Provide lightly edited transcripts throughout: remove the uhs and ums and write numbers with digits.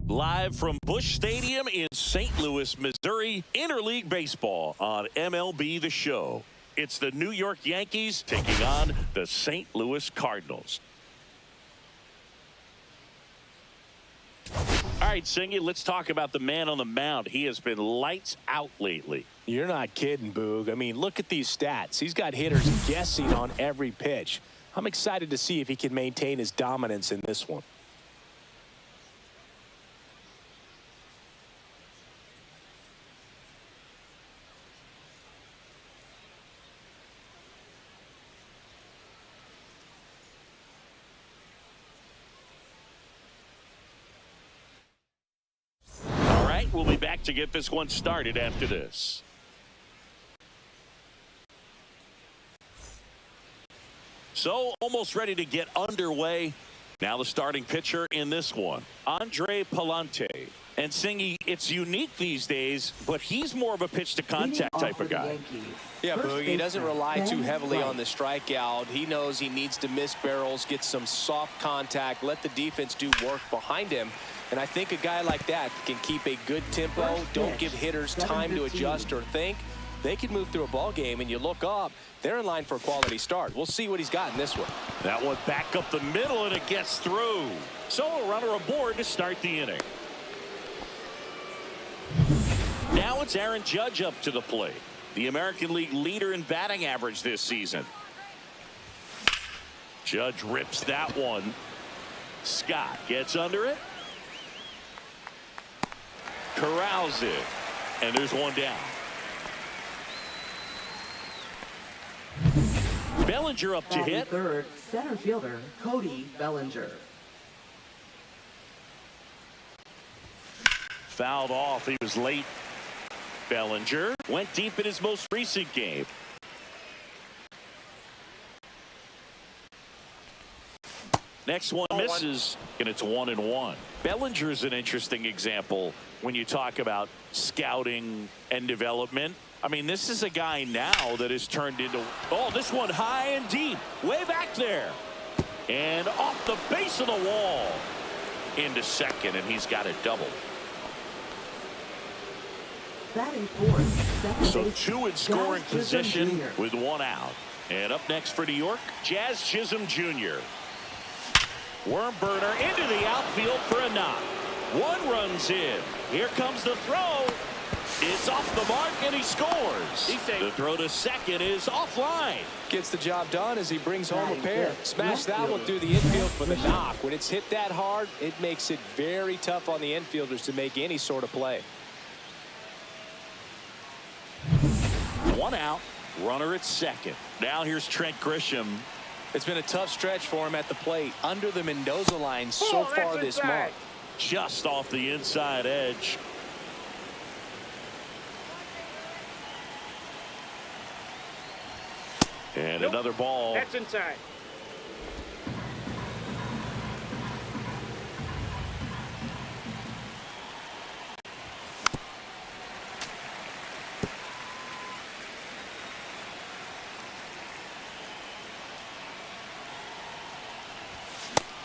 Live from Busch Stadium in St. Louis, Missouri, interleague baseball on MLB The Show. It's the New York Yankees taking on the St. Louis Cardinals. All right, Singy, let's talk about the man on the mound. He has been lights out lately. You're not kidding, Boog. I mean, look at these stats. He's got hitters guessing on every pitch. I'm excited to see if he can maintain his dominance in this one. We'll be back to get this one started after this. So almost ready to get underway. Now the starting pitcher in this one, Andre Palante. And Singy, it's unique these days, but he's more of a pitch to contact type of guy. Yeah, Boog, he doesn't rely too heavily on the strikeout. He knows he needs to miss barrels, get some soft contact, let the defense do work behind him. And I think a guy like that can keep a good tempo, don't give hitters time to adjust or think. They can move through a ball game, and you look up, they're in line for a quality start. We'll see what he's got in this one. That one back up the middle, and it gets through. So a runner aboard to start the inning. Now it's Aaron Judge up to the plate, the American League leader in batting average this season. Judge rips that one. Scott gets under it. Corrals it, and there's one down. Bellinger up to hit. Third, center fielder Cody Bellinger. Fouled off. He was late. Bellinger went deep in his most recent game. Next one misses, and it's 1-1. Bellinger is an interesting example when you talk about scouting and development. I mean, this is a guy now that has turned into, oh, this one high and deep, way back there. And off the base of the wall into second, and he's got a double. Batting fourth, so two in scoring position with one out. And up next for New York, Jazz Chisholm Jr. Worm burner into the outfield for a knock. One runs in. Here comes the throw. It's off the mark, and he scores. The throw to second is offline. Gets the job done as he brings home a pair. Smash that one through the infield for the knock. When it's hit that hard, it makes it very tough on the infielders to make any sort of play. One out, runner at second. Now here's Trent Grisham. It's been a tough stretch for him at the plate, under the Mendoza line so far this month. Just off the inside edge. And another ball. That's inside.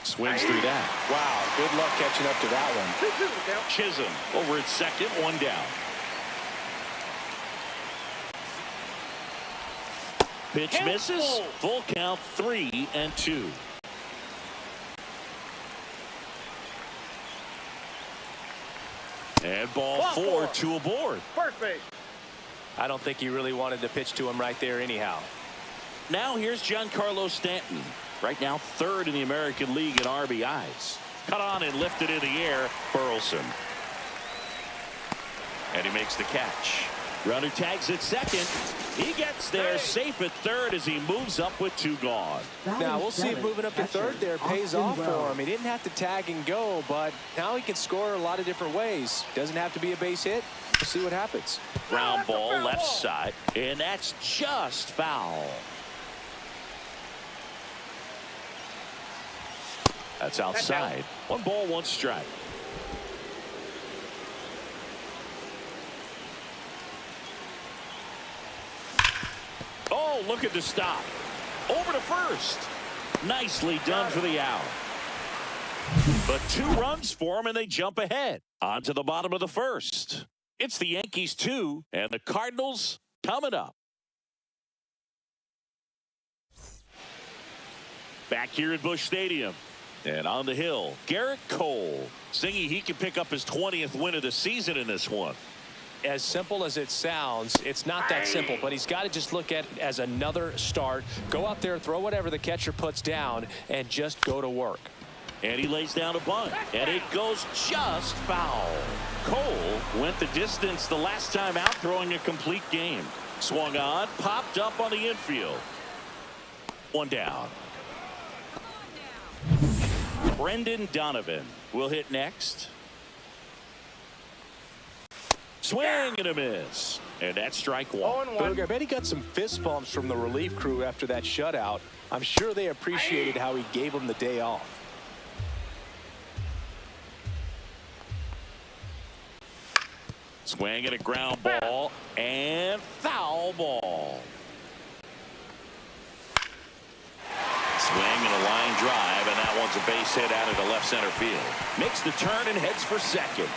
Swings through that. Wow, good luck catching up to that one. Chisholm over at second, one down. Pitch misses. Full count, 3-2. And ball four, two aboard. Perfect. I don't think he really wanted to pitch to him right there anyhow. Now here's Giancarlo Stanton. Right now, third in the American League in RBIs. Cut on and lifted in the air, Burleson. And he makes the catch. Runner tags at second. He gets there safe at third as he moves up with two gone. Now we'll see if moving up to third there pays off for him. He didn't have to tag and go, but now he can score a lot of different ways. Doesn't have to be a base hit. We'll see what happens. Ground ball left side, and that's just foul. That's outside. One ball, one strike. Oh, look at the stop. Over to first. Nicely done for the out. But 2 runs for them, and they jump ahead. On to the bottom of the first. It's the Yankees 2, and the Cardinals coming up. Back here at Busch Stadium. And on the hill, Garrett Cole. Thinking he can pick up his 20th win of the season in this one. As simple as it sounds, it's not that simple, but he's got to just look at it as another start. Go out there, throw whatever the catcher puts down, and just go to work. And he lays down a bunt, and it goes just foul. Cole went the distance the last time out, throwing a complete game. Swung on, popped up on the infield. 1 down. Brendan Donovan will hit next. Swing and a miss. And that's strike 1. Boog, I bet he got some fist bumps from the relief crew after that shutout. I'm sure they appreciated how he gave them the day off. Swing and a ground ball and foul ball. Swing and a line drive, and that one's a base hit out into left center field. Makes the turn and heads for second.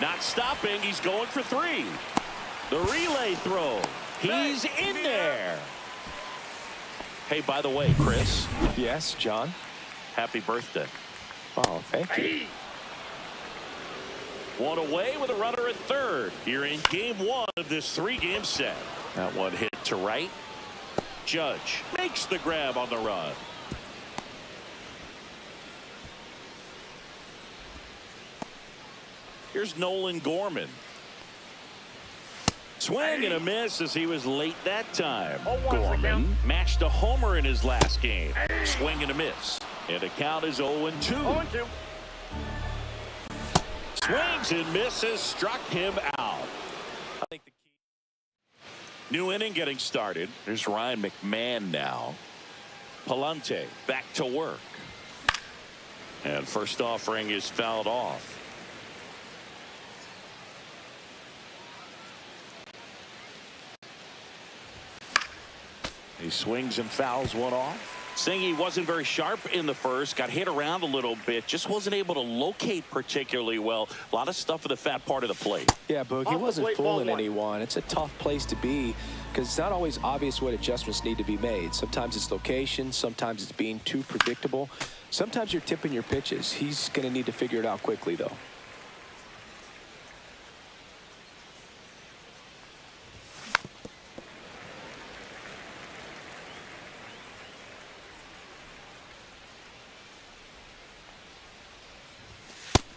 Not stopping, he's going for 3. The relay throw. He's in there. Hey, by the way, Chris. Yes, John. Happy birthday. Oh, thank you. 1 away with a runner at third here in game 1 of this 3-game set. That one hit to right. Judge makes the grab on the run. Here's Nolan Gorman. Swing and a miss as he was late that time. Gorman matched a homer in his last game. Swing and a miss. And the count is 0-2. Swings and misses, struck him out. I think the key. New inning getting started. There's Ryan McMahon now. Palante back to work. And first offering is fouled off. He swings and fouls one off. Saying he wasn't very sharp in the first, got hit around a little bit, just wasn't able to locate particularly well. A lot of stuff for the fat part of the plate. Yeah, Boog, he wasn't fooling anyone. It's a tough place to be because it's not always obvious what adjustments need to be made. Sometimes it's location, sometimes it's being too predictable. Sometimes you're tipping your pitches. He's going to need to figure it out quickly, though.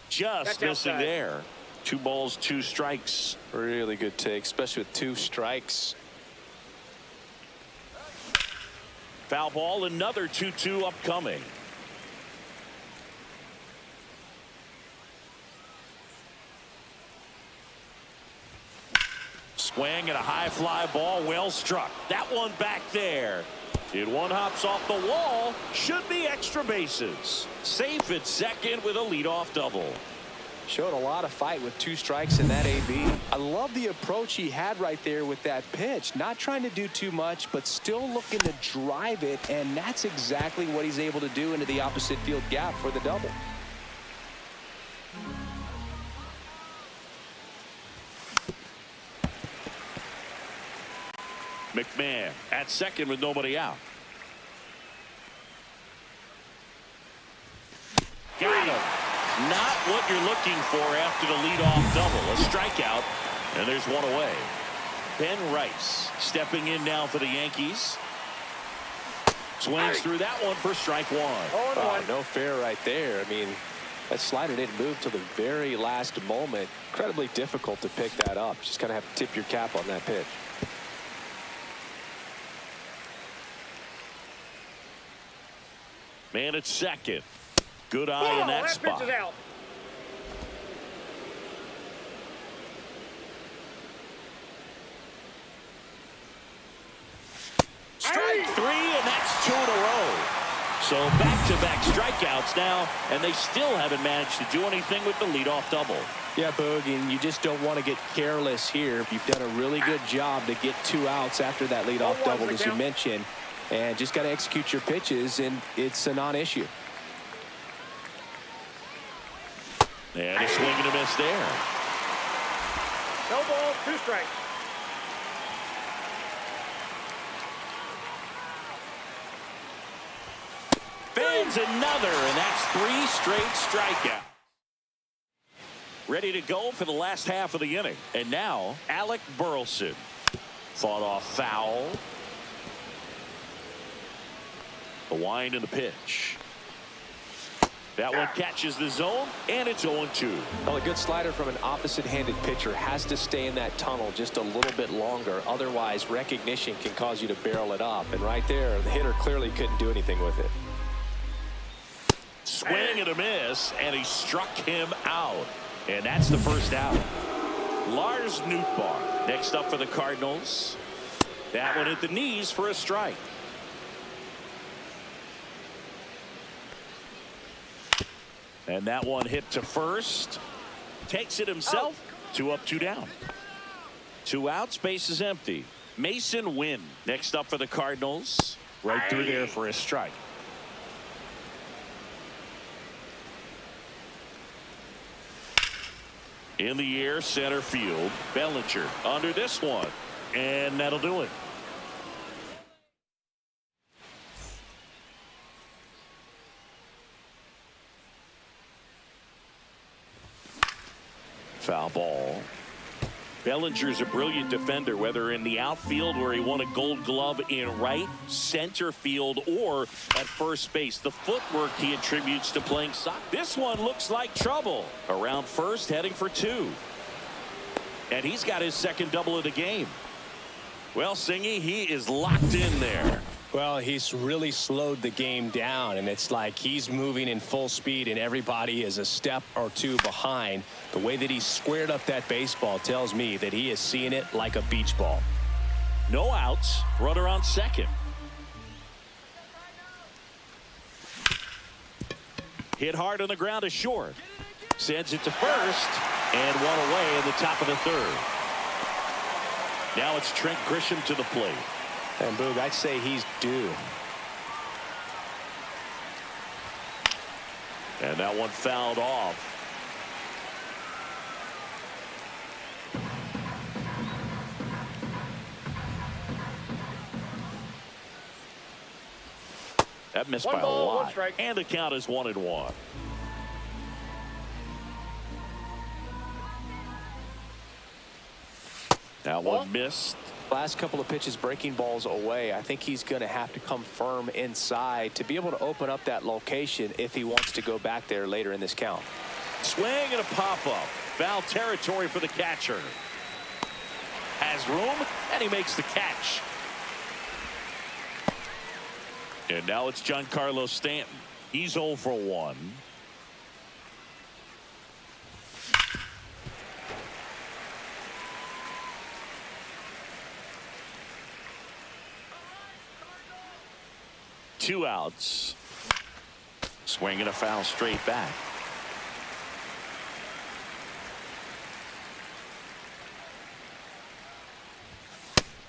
Just missing there. 2 balls, 2 strikes. Really good take, especially with 2 strikes. Foul ball, another 2-2 upcoming. Swing and a high fly ball, well struck. That one back there. It one hops off the wall. Should be extra bases. Safe at second with a leadoff double. Showed a lot of fight with 2 strikes in that AB. I love the approach he had right there with that pitch. Not trying to do too much, but still looking to drive it, and that's exactly what he's able to do into the opposite field gap for the double. McMahon at second with nobody out. Got him. Not what you're looking for after the leadoff double. A strikeout, and there's 1 away. Ben Rice stepping in now for the Yankees. Swings through that one for strike 1. Oh, no fair right there. I mean, that slider didn't move till the very last moment. Incredibly difficult to pick that up. Just kind of have to tip your cap on that pitch. Man at second. Good eye in that spot. Pitch is out. Strike 3, and that's 2 in a row. So back-to-back strikeouts now, and they still haven't managed to do anything with the leadoff double. Yeah, Boog, and you just don't want to get careless here. You've done a really good job to get 2 outs after that leadoff double, as you mentioned, and just got to execute your pitches, and it's a non-issue. And a swing and a miss there. No ball, 2 strikes. Fans another, and that's 3 straight strikeouts. Ready to go for the last half of the inning. And now, Alec Burleson. Fought off foul. The wind and the pitch. That one catches the zone, and it's 0-2. Well, a good slider from an opposite-handed pitcher has to stay in that tunnel just a little bit longer. Otherwise, recognition can cause you to barrel it up. And right there, the hitter clearly couldn't do anything with it. Swing and a miss, and he struck him out. And that's the first out. Lars Nootbaar next up for the Cardinals. That one at the knees for a strike. And that one hit to first. Takes it himself. 2 up, 2 down. 2 outs, base is empty. Mason Wynn next up for the Cardinals. Right through there for a strike. In the air, center field. Bellinger under this one. And that'll do it. Foul ball. Bellinger's a brilliant defender, whether in the outfield where he won a Gold Glove in right, center field, or at first base. The footwork he attributes to playing soccer. This one looks like trouble. Around first, heading for 2. And he's got his second double of the game. Well, Singy, he is locked in there. Well, he's really slowed the game down, and it's like he's moving in full speed, and everybody is a step or 2 behind. The way that he squared up that baseball tells me that he is seeing it like a beach ball. No outs, runner on second. Hit hard on the ground to short. Sends it to first, and 1 away in the top of the 3rd. Now it's Trent Grisham to the plate. And Boog, I'd say he's due. And that one fouled off. That missed by a lot. And the count is 1-1. That one missed. Last couple of pitches breaking balls away. I think he's going to have to come firm inside to be able to open up that location if he wants to go back there later in this count. Swing and a pop-up. Foul territory for the catcher. Has room, and he makes the catch. And now it's Giancarlo Stanton. He's 0 for 1. Two outs. Swing and a foul straight back.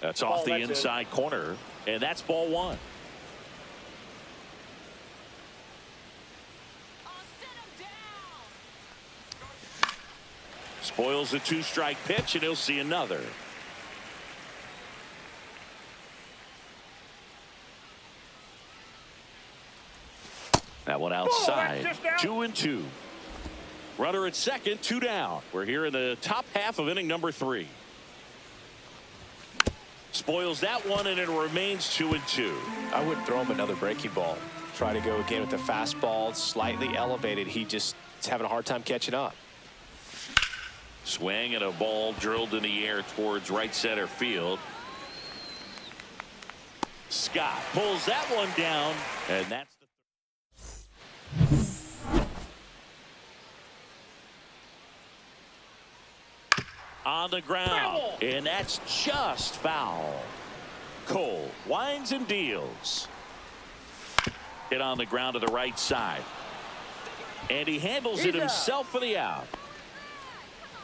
That's off the inside corner, and that's ball 1. Spoils a 2-strike pitch, and he'll see another. That one outside. 2-2. Runner at second, 2 down. We're here in the top half of inning number 3. Spoils that one, and it remains 2-2. I would throw him another breaking ball. Try to go again with the fastball, slightly elevated. He just is having a hard time catching up. Swing and a ball drilled in the air towards right center field. Scott pulls that one down, and that's on the ground, and that's just foul. Cole winds and deals. Hit on the ground to the right side, and he handles it himself for the out.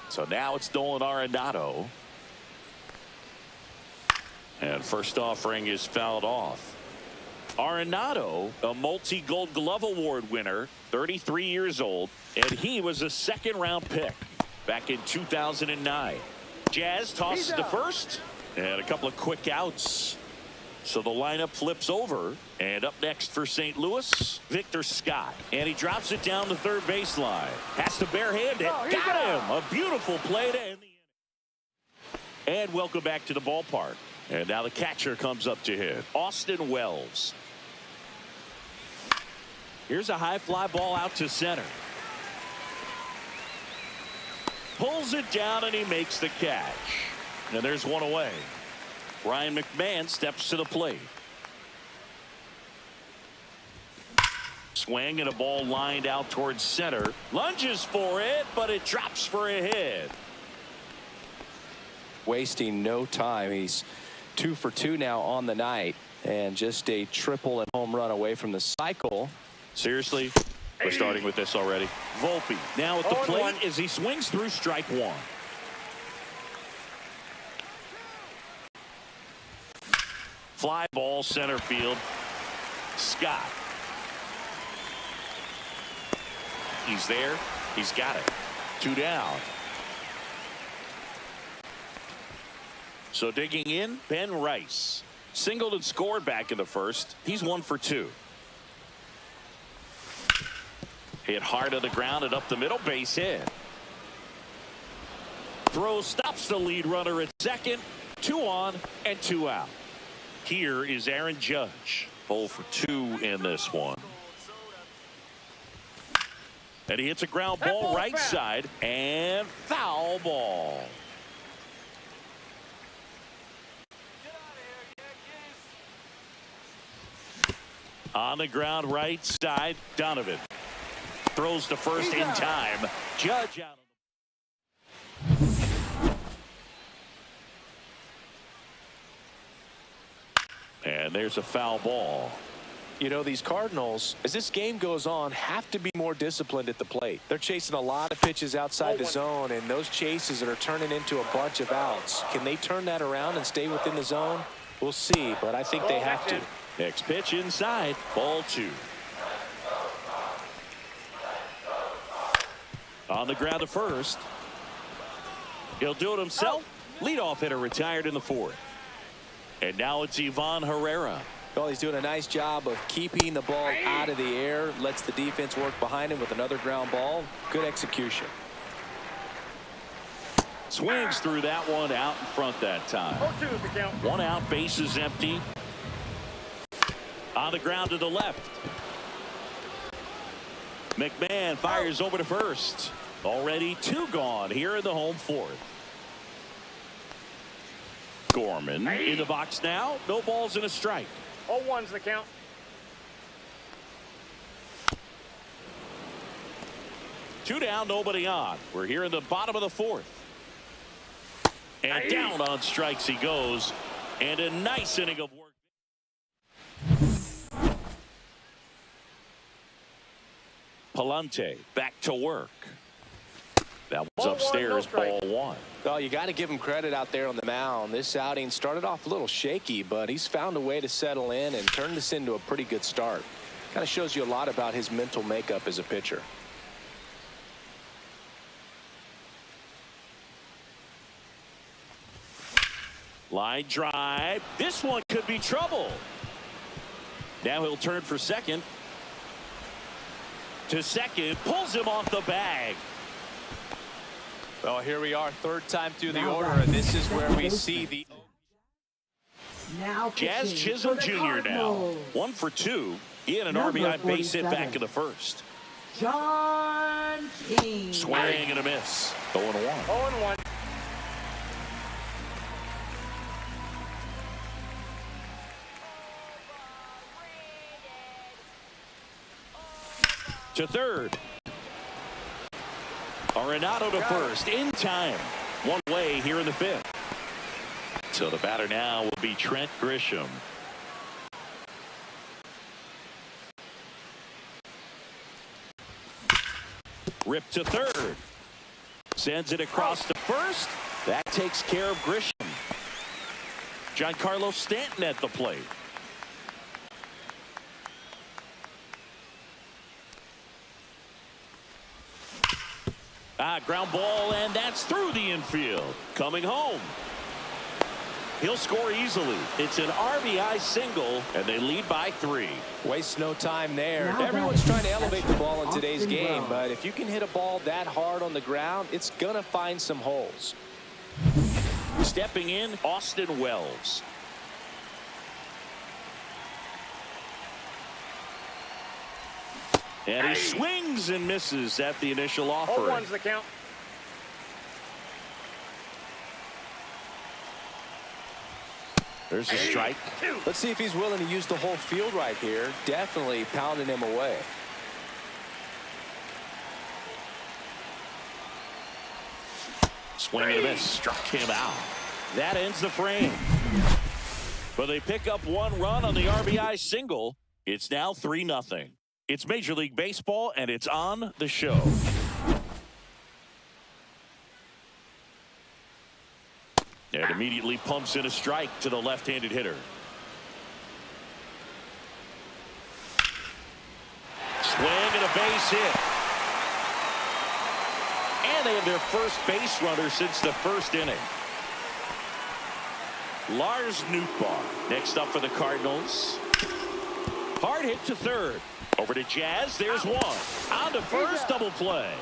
So now it's Nolan Arenado, and first offering is fouled off. Arenado, a multi-Gold Glove Award winner, 33 years old, and he was a second-round pick back in 2009. Jazz tosses to first, and a couple of quick outs. So the lineup flips over, and up next for St. Louis, Victor Scott. And he drops it down the third baseline. Has to barehand it. Got him! A beautiful play to end the inning. And welcome back to the ballpark. And now the catcher comes up to hit. Austin Wells. Here's a high fly ball out to center. Pulls it down and he makes the catch. And there's one away. Ryan McMahon steps to the plate. Swing and a ball lined out towards center. Lunges for it, but it drops for a hit. Wasting no time. He's 2 for 2 now on the night, and just a triple and home run away from the cycle. Seriously, we're starting with this already. Volpe now at the plate as he swings through strike one. Fly ball center field. Scott. He's there. He's got it. 2 down. So digging in, Ben Rice. Singled and scored back in the first. He's 1 for 2. Hit hard to the ground and up the middle, base hit. Throw stops the lead runner at second. 2 on and 2 out. Here is Aaron Judge. 0 for 2 in this one. And he hits a ground ball right side and foul ball. On the ground right side, Donovan throws to first in time. Judge out. And there's a foul ball. You know, these Cardinals, as this game goes on, have to be more disciplined at the plate. They're chasing a lot of pitches outside the zone, and those chases that are turning into a bunch of outs. Can they turn that around and stay within the zone? We'll see, but I think they have to. Next pitch inside, ball 2. On the ground to first. He'll do it himself. Leadoff hitter retired in the 4th. And now it's Ivan Herrera. Well, he's doing a nice job of keeping the ball out of the air. Lets the defense work behind him with another ground ball. Good execution. Swings through that one out in front that time. 1 out, bases empty. On the ground to the left. McMahon fires over to first. Already 2 gone here in the home 4th. Gorman in the box now. No balls and a strike. 0-1's the count. Two down, nobody on. We're here in the bottom of the 4th. And down on strikes he goes. And a nice inning of work. Palante back to work. That was upstairs, ball 1. Well, you got to give him credit out there on the mound. This outing started off a little shaky, but he's found a way to settle in and turn this into a pretty good start. Kind of shows you a lot about his mental makeup as a pitcher. Line drive. This one could be trouble. Now he'll turn for second. To second, pulls him off the bag. Well, here we are, 3rd time through the order, and this is where we see the Jazz Chisholm Jr. now 1 for 2. He had an RBI base hit back in the 1st. John King. Swing and a miss. 0-1. 0-1. To third. Arenado to first in time. 1 away here in the 5th. So the batter now will be Trent Grisham. Rip to third. Sends it across to first. That takes care of Grisham. Giancarlo Stanton at the plate. Ground ball, and that's through the infield. Coming home. He'll score easily. It's an RBI single, and they lead by 3. Waste no time there. Now Everyone's trying to elevate the ball in Austin today's game, Wells. but if you can hit a ball that hard on the ground, it's going to find some holes. Stepping in, Austin Wells. And he swings and misses at the initial offering. 0-1's the count. There's a strike. Let's see if he's willing to use the whole field right here. Definitely pounding him away. Swing and a miss. Struck him out. That ends the frame. But they pick up 1 run on the RBI single. It's now 3-0. It's Major League Baseball, and it's on the show. And immediately pumps in a strike to the left-handed hitter. Swing and a base hit. And they have their first base runner since the first inning. Lars Nootbaar next up for the Cardinals. Hard hit to third. Over to Jazz. There's one. On to first. Double play.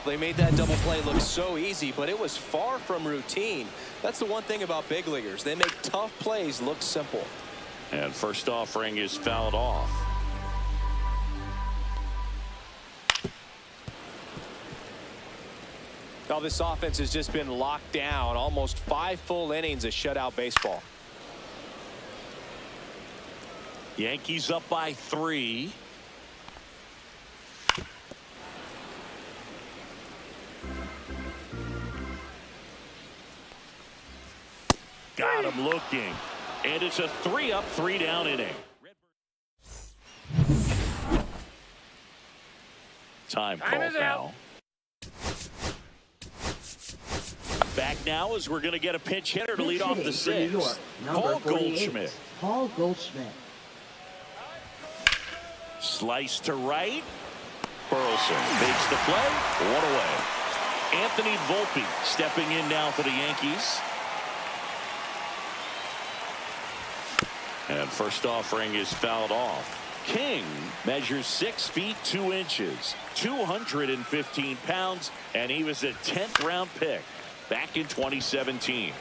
They made that double play look so easy, but it was far from routine. That's the one thing about big leaguers. They make tough plays look simple. And first offering is fouled off. Now this offense has just been locked down. Almost 5 full innings of shutout baseball. Yankees up by 3. Got him looking. And it's a 3-up, 3-down inning. Time call now. Back now as we're going to get a pinch hitter to lead off the 6th. Paul Goldschmidt. Paul Goldschmidt. Slice to right. Burleson makes the play. 1 away. Anthony Volpe stepping in now for the Yankees. And first offering is fouled off. King measures 6 feet 2 inches, 215 pounds, and he was a 10th round pick back in 2017.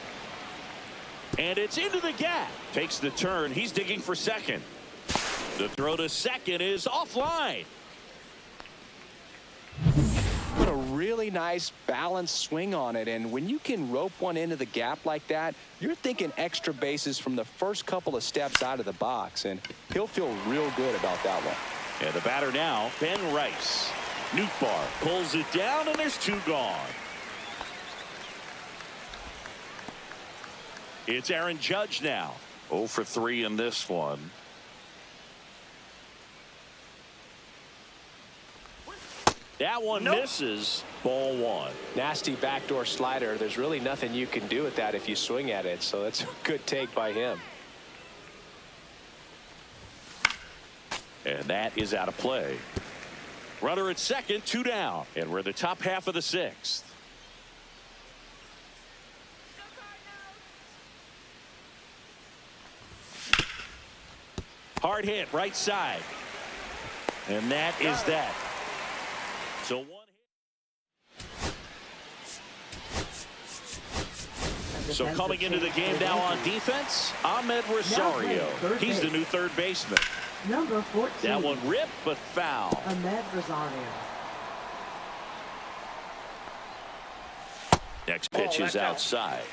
And it's into the gap. Takes the turn. He's digging for second. The throw to second is offline. Put a really nice balanced swing on it, and when you can rope one into the gap like that, you're thinking extra bases from the first couple of steps out of the box, and he'll feel real good about that one. And the batter now, Ben Rice. Nootbaar pulls it down, and there's 2 gone. It's Aaron Judge now. 0 for 3 in this one. That one misses. Ball 1. Nasty backdoor slider. There's really nothing you can do with that if you swing at it, so that's a good take by him. And that is out of play. Runner at second, 2 down. And we're in the top half of the 6th. Hard hit, right side. And that is that. So 1 hit. So coming into the game now on defense, Ahmed Rosario. He's the new third baseman. Number 14. That one ripped but foul. Ahmed Rosario. Next pitch is outside.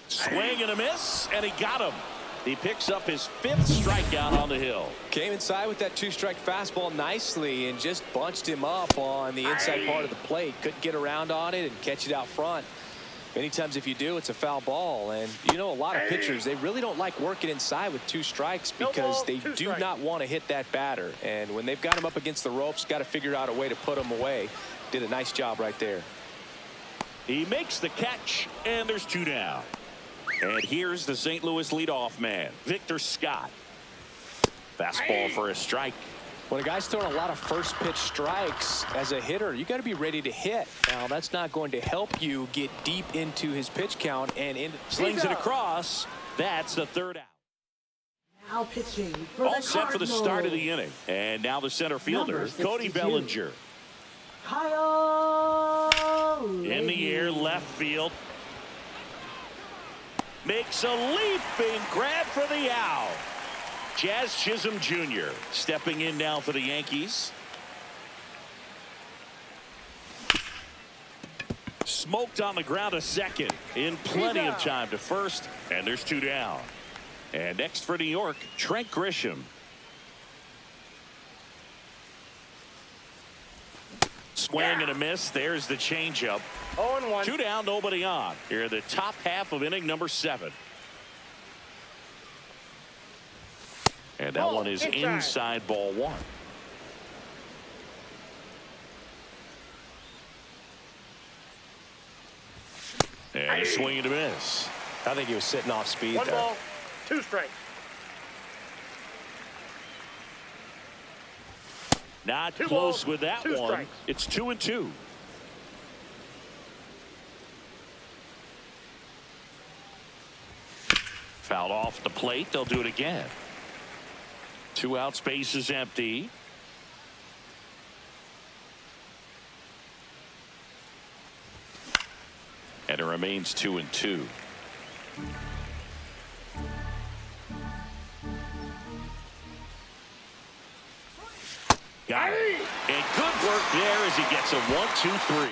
Swing and a miss, and he got him. He picks up his 5th strikeout on the hill. Came inside with that 2-strike fastball nicely and just bunched him up on the inside part of the plate. Couldn't get around on it and catch it out front. Many times if you do, it's a foul ball. And you know, a lot of pitchers, they really don't like working inside with 2 strikes because they do not want to hit that batter. And when they've got him up against the ropes, got to figure out a way to put him away. Did a nice job right there. He makes the catch, and there's 2 down. And here's the St. Louis leadoff man, Victor Scott. Fastball for a strike. When a guy's throwing a lot of first pitch strikes as a hitter, you got to be ready to hit. Now, that's not going to help you get deep into his pitch count and slings it across. That's the third out. Now pitching for All the set for the start of Cardinals. the inning. And now the center fielder, Cody Bellinger. Kyle In the air, left field. Makes a leaping grab for the out. Jazz Chisholm Jr. stepping in now for the Yankees. Smoked on the ground to second. In plenty of time to first. And there's two down. And next for New York, Trent Grisham. Swing and a miss. There's the changeup. 0-1. Two down, nobody on. Here in the top half of inning number 7. And that one is inside ball 1. And a swing and a miss. I think he was sitting off speed One there. ball, 2 strikes. Not Two close balls, with that 2 one. strikes. It's 2-2. Fouled off the plate. They'll do it again. 2 outs, base is empty. And it remains 2-2. Got it. And good work there as he gets a 1-2-3.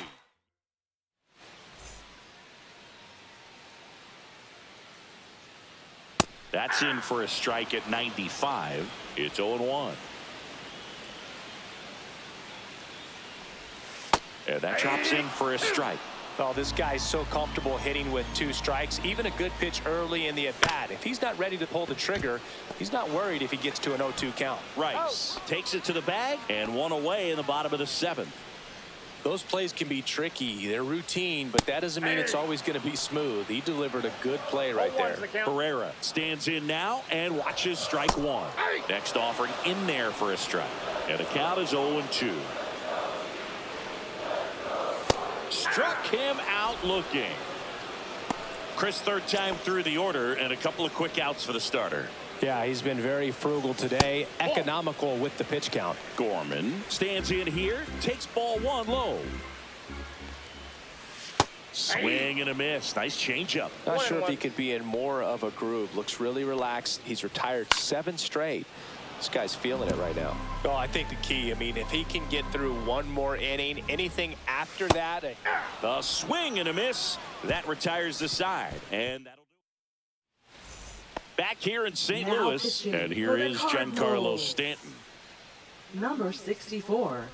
That's in for a strike at 95. It's 0-1. And that drops in for a strike. Well, this guy's so comfortable hitting with 2 strikes. Even a good pitch early in the at-bat. If he's not ready to pull the trigger, he's not worried if he gets to an 0-2 count. Rice takes it to the bag and 1 away in the bottom of the 7th. Those plays can be tricky. They're routine, but that doesn't mean it's always going to be smooth. He delivered a good play right there. Herrera stands in now and watches strike 1. Next offering in there for a strike. And the count is 0-2. Struck him out looking. Chris, third time through the order and a couple of quick outs for the starter. Yeah, he's been very frugal today, economical with the pitch count. Gorman stands in here, takes ball 1 low. Swing and a miss. Nice changeup. Not sure if he could be in more of a groove. Looks really relaxed. He's retired 7 straight. This guy's feeling it right now. Oh, I think the key, I mean, if he can get through 1 more inning, anything after that. A swing and a miss. That retires the side. And that'll do it. Back here in St. Now Louis. pitching And here for the is Giancarlo Cardinals. Stanton. Number 64.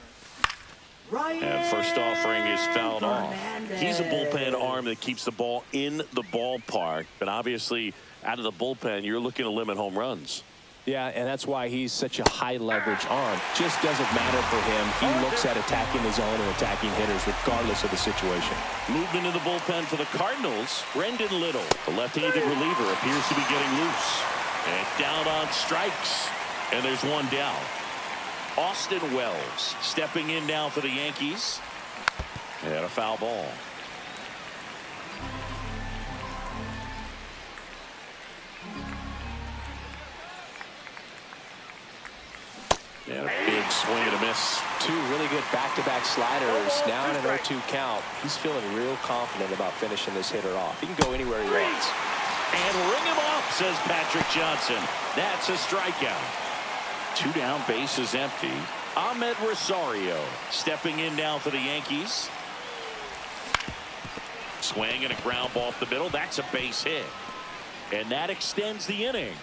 Ryan And first offering is fouled off. Fernandez. He's a bullpen arm that keeps the ball in the ballpark. But obviously, out of the bullpen, you're looking to limit home runs. Yeah, and that's why he's such a high leverage arm. Just doesn't matter for him. He looks at attacking his own and attacking hitters regardless of the situation. Movement in the bullpen for the Cardinals. Brendan Little, the left-handed reliever, appears to be getting loose. And down on strikes. And there's 1 down. Austin Wells stepping in now for the Yankees. And a foul ball. And a big swing and a miss. 2 really good back-to-back sliders. Now in an 0-2 count. He's feeling real confident about finishing this hitter off. He can go anywhere he wants. And ring him up, says Patrick Johnson. That's a strikeout. 2 down, base is empty. Ahmed Rosario stepping in now for the Yankees. Swing and a ground ball up the middle. That's a base hit. And that extends the inning.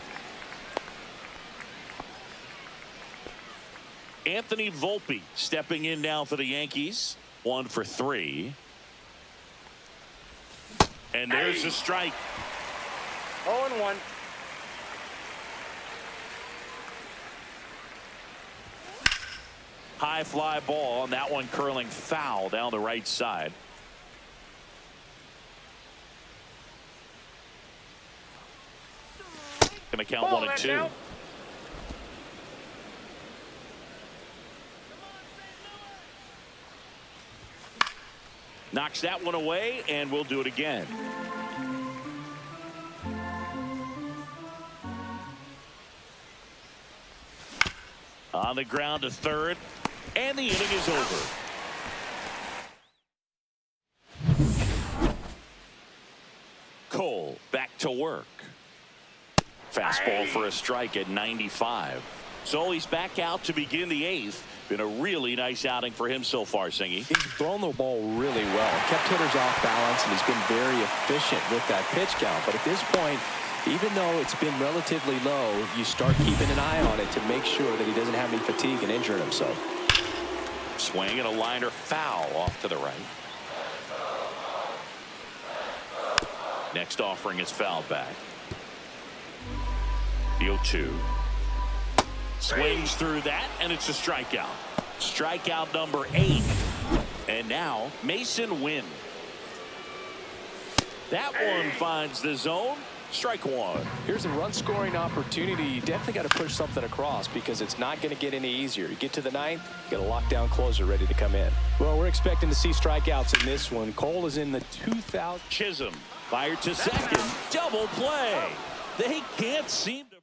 Anthony Volpe stepping in now for the Yankees. 1 for 3. And there's a strike. 0-1. High fly ball, and that one curling foul down the right side. Going to count 1-2. Knocks that one away, and we'll do it again. On the ground to third, and the inning is over. Cole back to work. Fastball for a strike at 95. So he's back out to begin the eighth. Been a really nice outing for him so far, Singy. He's thrown the ball really well. Kept hitters off balance, and he's been very efficient with that pitch count. But at this point, even though it's been relatively low, you start keeping an eye on it to make sure that he doesn't have any fatigue and injuring himself. Swing and a liner foul off to the right. Next offering is fouled back. The 0-2. Swings through that, and it's a strikeout. Strikeout number 8. And now Mason Wynn. That one finds the zone. Strike one. Here's a run scoring opportunity. You definitely got to push something across because it's not going to get any easier. You get to the ninth, you got a lockdown closer ready to come in. Well, we're expecting to see strikeouts in this one. Cole is in the 2000. Chisholm fired to second. Double play. They can't seem to.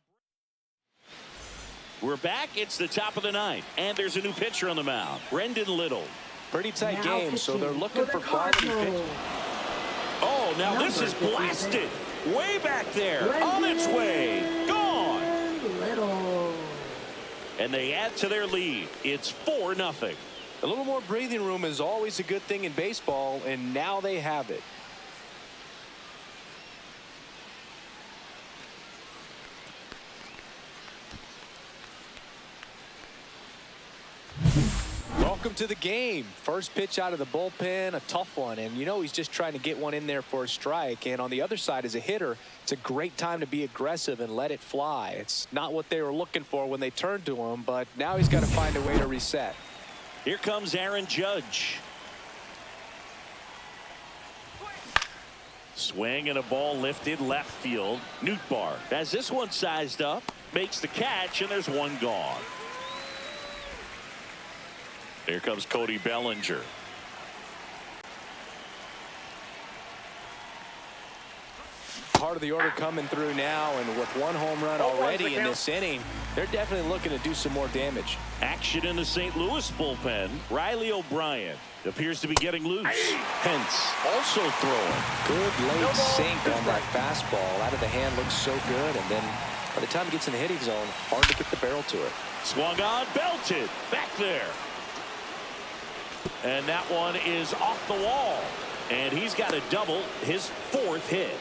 We're back. It's the top of the ninth, and there's a new pitcher on the mound, Brendan Little. Pretty tight game, so they're looking for quality pitch. Oh, now this is blasted. Way back there. On its way. Gone. Little. And they add to their lead. It's 4-0. A little more breathing room is always a good thing in baseball, and now they have it. Welcome to the game. First pitch out of the bullpen, a tough one, and you know he's just trying to get one in there for a strike. And on the other side, as a hitter, it's a great time to be aggressive and let it fly. It's not what they were looking for when they turned to him, but now he's got to find a way to reset. Here comes Aaron Judge. Swing and a ball lifted left field. Nootbaar has this one sized up, makes the catch, and there's one gone. Here comes Cody Bellinger. Part of the order coming through now, and with one home run already in this inning, they're definitely looking to do some more damage. Action in the St. Louis bullpen. Riley O'Brien appears to be getting loose. Hence also throwing. Good late sink on that fastball. Out of the hand, looks so good, and then by the time it gets in the hitting zone, hard to get the barrel to it. Swung on, belted. Back there. And that one is off the wall. And he's got a double, his 4th hit.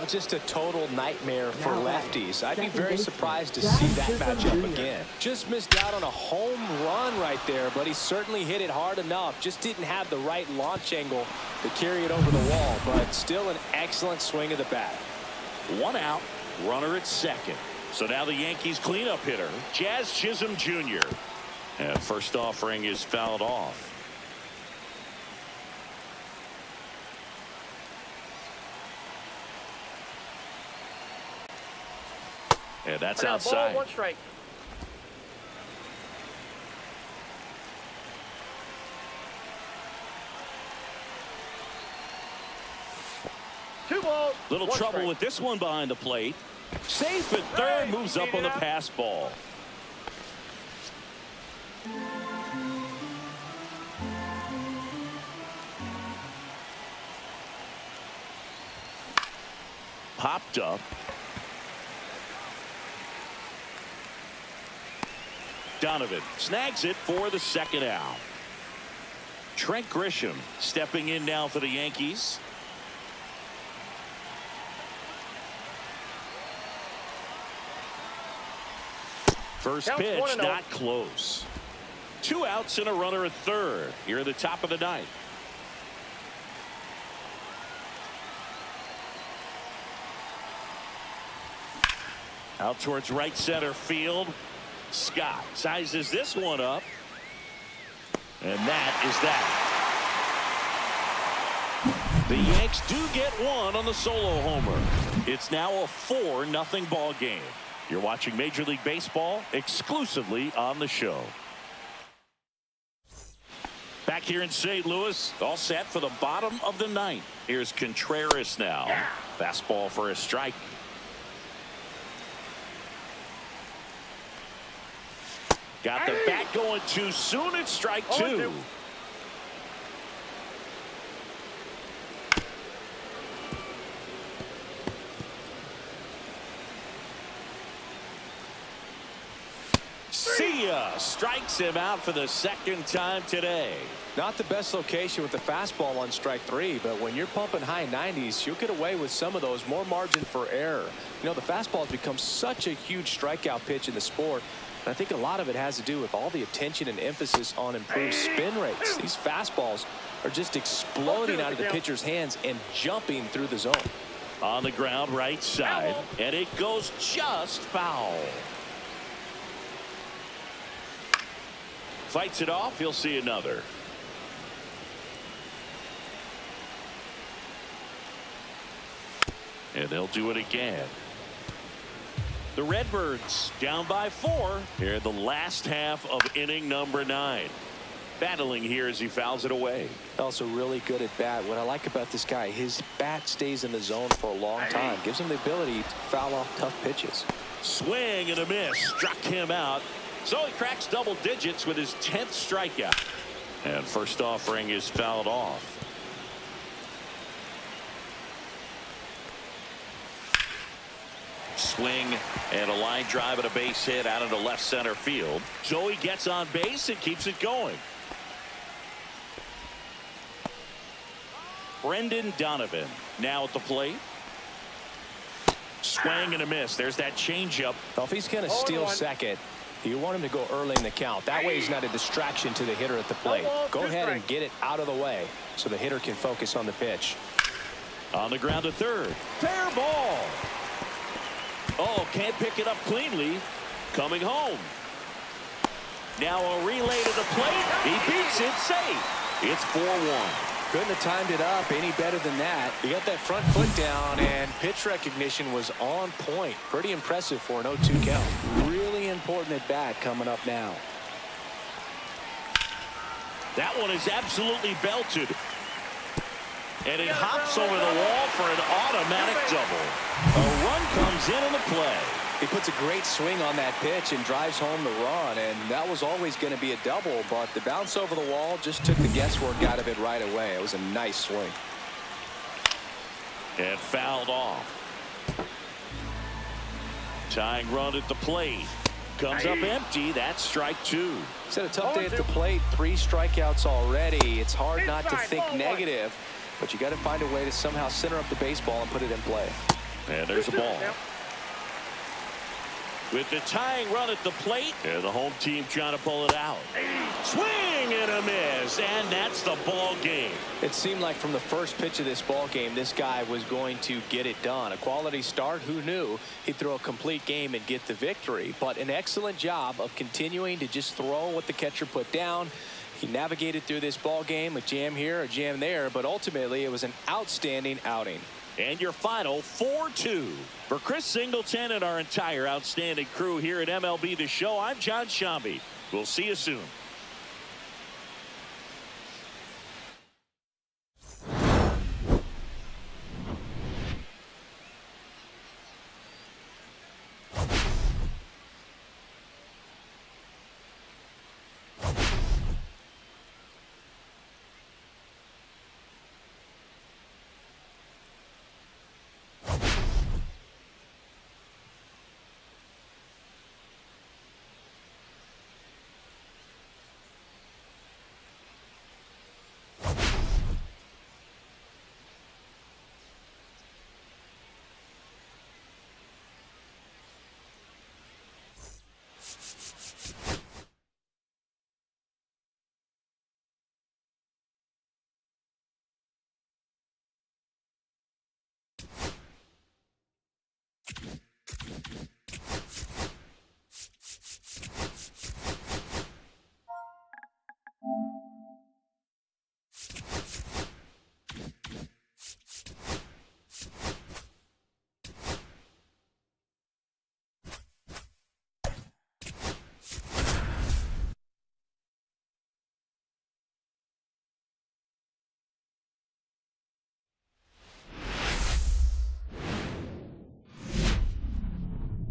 Just a total nightmare for lefties. I'd be very surprised to see that matchup again. Just missed out on a home run right there, but he certainly hit it hard enough. Just didn't have the right launch angle to carry it over the wall, but still an excellent swing of the bat. 1 out, runner at second. So now the Yankees cleanup hitter, Jazz Chisholm Jr. And first offering is fouled off. And that's outside. Ball, 1 strike. Two balls. Little trouble strike. with this one behind the plate. Safe at third, moves up on the pass ball. Popped up. Donovan snags it for the 2nd out. Trent Grisham stepping in now for the Yankees. First pitch not close. 2 outs and a runner at third here at the top of the ninth. Out towards right center field. Scott sizes this one up, and that is that. The Yanks do get one on the solo homer. It's now a 4-0 ball game. You're watching Major League Baseball exclusively on the show. Back here in St. Louis, all set for the bottom of the ninth. Here's Contreras now. Fastball for a strike. Got the bat going too soon. It's strike 2. See ya. Strikes him out for the second time today. Not the best location with the fastball on strike 3, but when you're pumping high 90s, you'll get away with some of those. More margin for error. You know, the fastball has become such a huge strikeout pitch in the sport. And I think a lot of it has to do with all the attention and emphasis on improved spin rates. These fastballs are just exploding out of the pitcher's hands and jumping through the zone. On the ground, right side, and it goes just foul. Fights it off. He'll see another. And they'll do it again. The Redbirds down by 4 here in the last half of inning number 9. Battling here as he fouls it away. Also really good at bat. What I like about this guy, his bat stays in the zone for a long time. Gives him the ability to foul off tough pitches. Swing and a miss. Struck him out. So he cracks double digits with his 10th strikeout. And first offering is fouled off. Swing and a line drive and a base hit out into left center field. So he gets on base and keeps it going. Brendan Donovan now at the plate. Swing and a miss. There's that changeup. Well, if he's going to steal second, you want him to go early in the count. That way he's not a distraction to the hitter at the plate. Go ahead and get it out of the way so the hitter can focus on the pitch. On the ground to third. Fair ball. Oh, can't pick it up cleanly. Coming home. Now a relay to the plate. He beats it safe. It's 4-1. Couldn't have timed it up any better than that. He got that front foot down, and pitch recognition was on point. Pretty impressive for an 0-2 count. Really important at bat coming up now. That one is absolutely belted. And it hops over the wall for an automatic double. A run comes in on the play. He puts a great swing on that pitch and drives home the run, and that was always going to be a double, but the bounce over the wall just took the guesswork out of it right away. It was a nice swing. And fouled off. Tying run at the plate. Comes up empty. That's strike 2. He's had a tough day at the plate. 3 strikeouts already. It's hard not to think negative, but you got to find a way to somehow center up the baseball and put it in play. And there's a ball. With the tying run at the plate, and the home team trying to pull it out. Swing and a miss, and that's the ball game. It seemed like from the first pitch of this ball game, this guy was going to get it done. A quality start. Who knew he'd throw a complete game and get the victory? But an excellent job of continuing to just throw what the catcher put down. He navigated through this ball game, a jam here, a jam there, but ultimately it was an outstanding outing. And your final 4-2. For Chris Singleton and our entire outstanding crew here at MLB The Show, I'm John Shambi. We'll see you soon.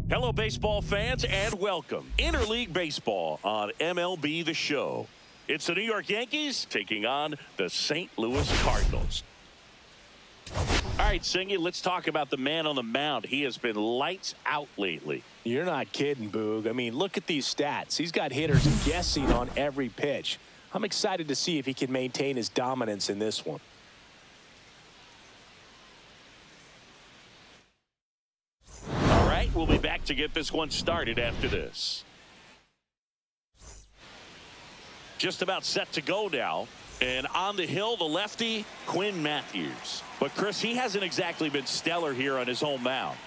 Hello, baseball fans, and welcome. Interleague Baseball on MLB The Show. It's the New York Yankees taking on the St. Louis Cardinals. All right, Singy, let's talk about the man on the mound. He has been lights out lately. You're not kidding, Boog. I mean, look at these stats. He's got hitters guessing on every pitch. I'm excited to see if he can maintain his dominance in this one. All right, we'll be back to get this one started after this. Just about set to go now. And on the hill, the lefty, Quinn Matthews. But, Chris, he hasn't exactly been stellar here on his home mound.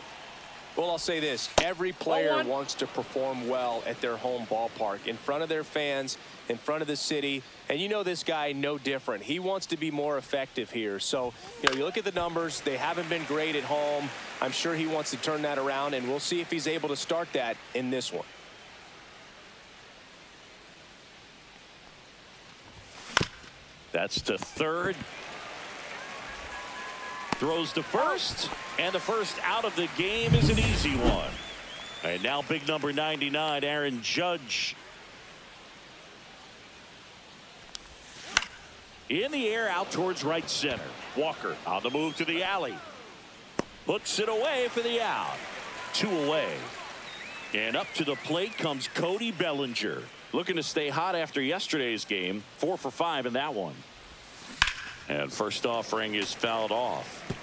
Well, I'll say this. Every player wants to perform well at their home ballpark, in front of their fans, in front of the city. And you know this guy no different. He wants to be more effective here. So, you look at the numbers. They haven't been great at home. I'm sure he wants to turn that around, and we'll see if he's able to start that in this one. That's to third. Throws to first. And the first out of the game is an easy one. And now big number 99, Aaron Judge. In the air out towards right center. Walker on the move to the alley. Puts it away for the out. 2 away. And up to the plate comes Cody Bellinger. Looking to stay hot after yesterday's game. 4 for 5 in that one. And first offering is fouled off.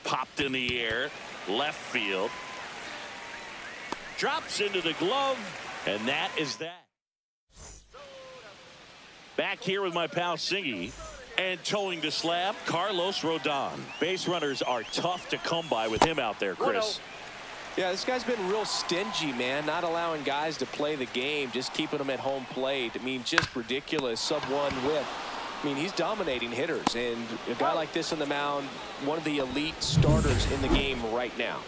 Popped in the air. Left field. Drops into the glove. And that is that. Back here with my pal Singy. And towing the slab, Carlos Rodon. Base runners are tough to come by with him out there, Chris. Yeah, this guy's been real stingy, man. Not allowing guys to play the game, just keeping them at home plate. I mean, just ridiculous. Sub-1 whip. I mean, he's dominating hitters. And a guy like this on the mound, one of the elite starters in the game right now.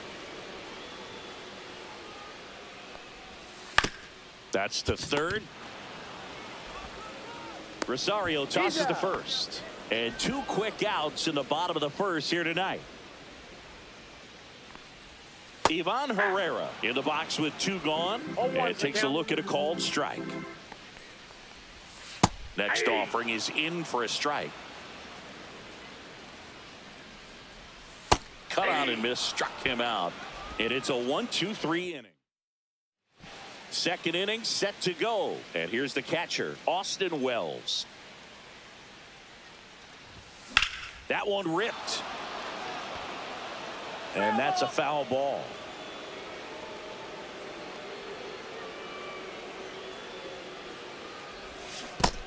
That's to third. Rosario tosses to first. And 2 quick outs in the bottom of the first here tonight. Ivan Herrera in the box with 2 gone. And takes a look at a called strike. Next offering is in for a strike. Cut out and miss. Struck him out. And it's a 1-2-3 inning. Second inning set to go. And here's the catcher, Austin Wells. That one ripped. And that's a foul ball.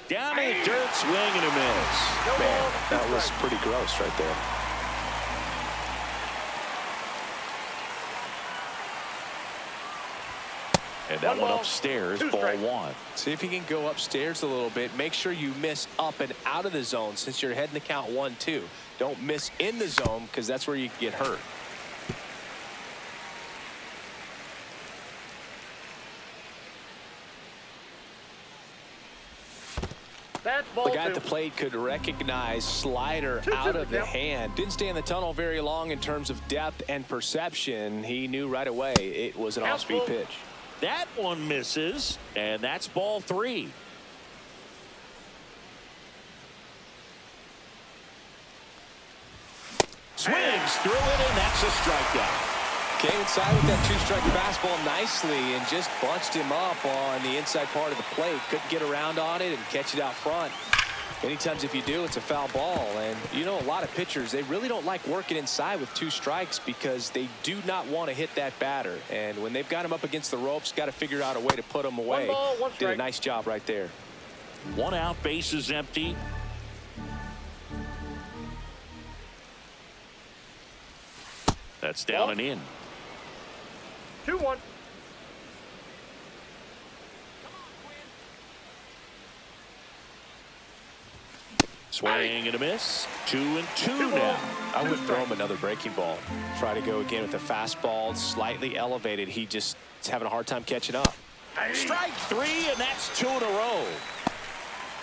Down in the dirt, swing and a miss. Man, that was pretty gross right there. And that one upstairs, ball 1. See if he can go upstairs a little bit. Make sure you miss up and out of the zone since you're heading to count 1-2. Don't miss in the zone because that's where you get hurt. The guy at the plate could recognize slider out of the hand. Didn't stay in the tunnel very long in terms of depth and perception. He knew right away it was an off-speed pitch. That one misses, and that's ball 3. Swings through it, and that's a strikeout. Came inside with that 2-strike fastball nicely and just bunched him up on the inside part of the plate. Couldn't get around on it and catch it out front. Many times if you do, it's a foul ball. And you know, a lot of pitchers, they really don't like working inside with 2 strikes because they do not want to hit that batter. And when they've got him up against the ropes, got to figure out a way to put him away. 1 ball, 1 strike. Did a nice job right there. 1 out, base is empty. That's down and in. 2-1. Swing and a miss. 2-2 now. I would throw him another breaking ball. Try to go again with the fastball slightly elevated. He just is having a hard time catching up. Strike 3, and that's 2 in a row.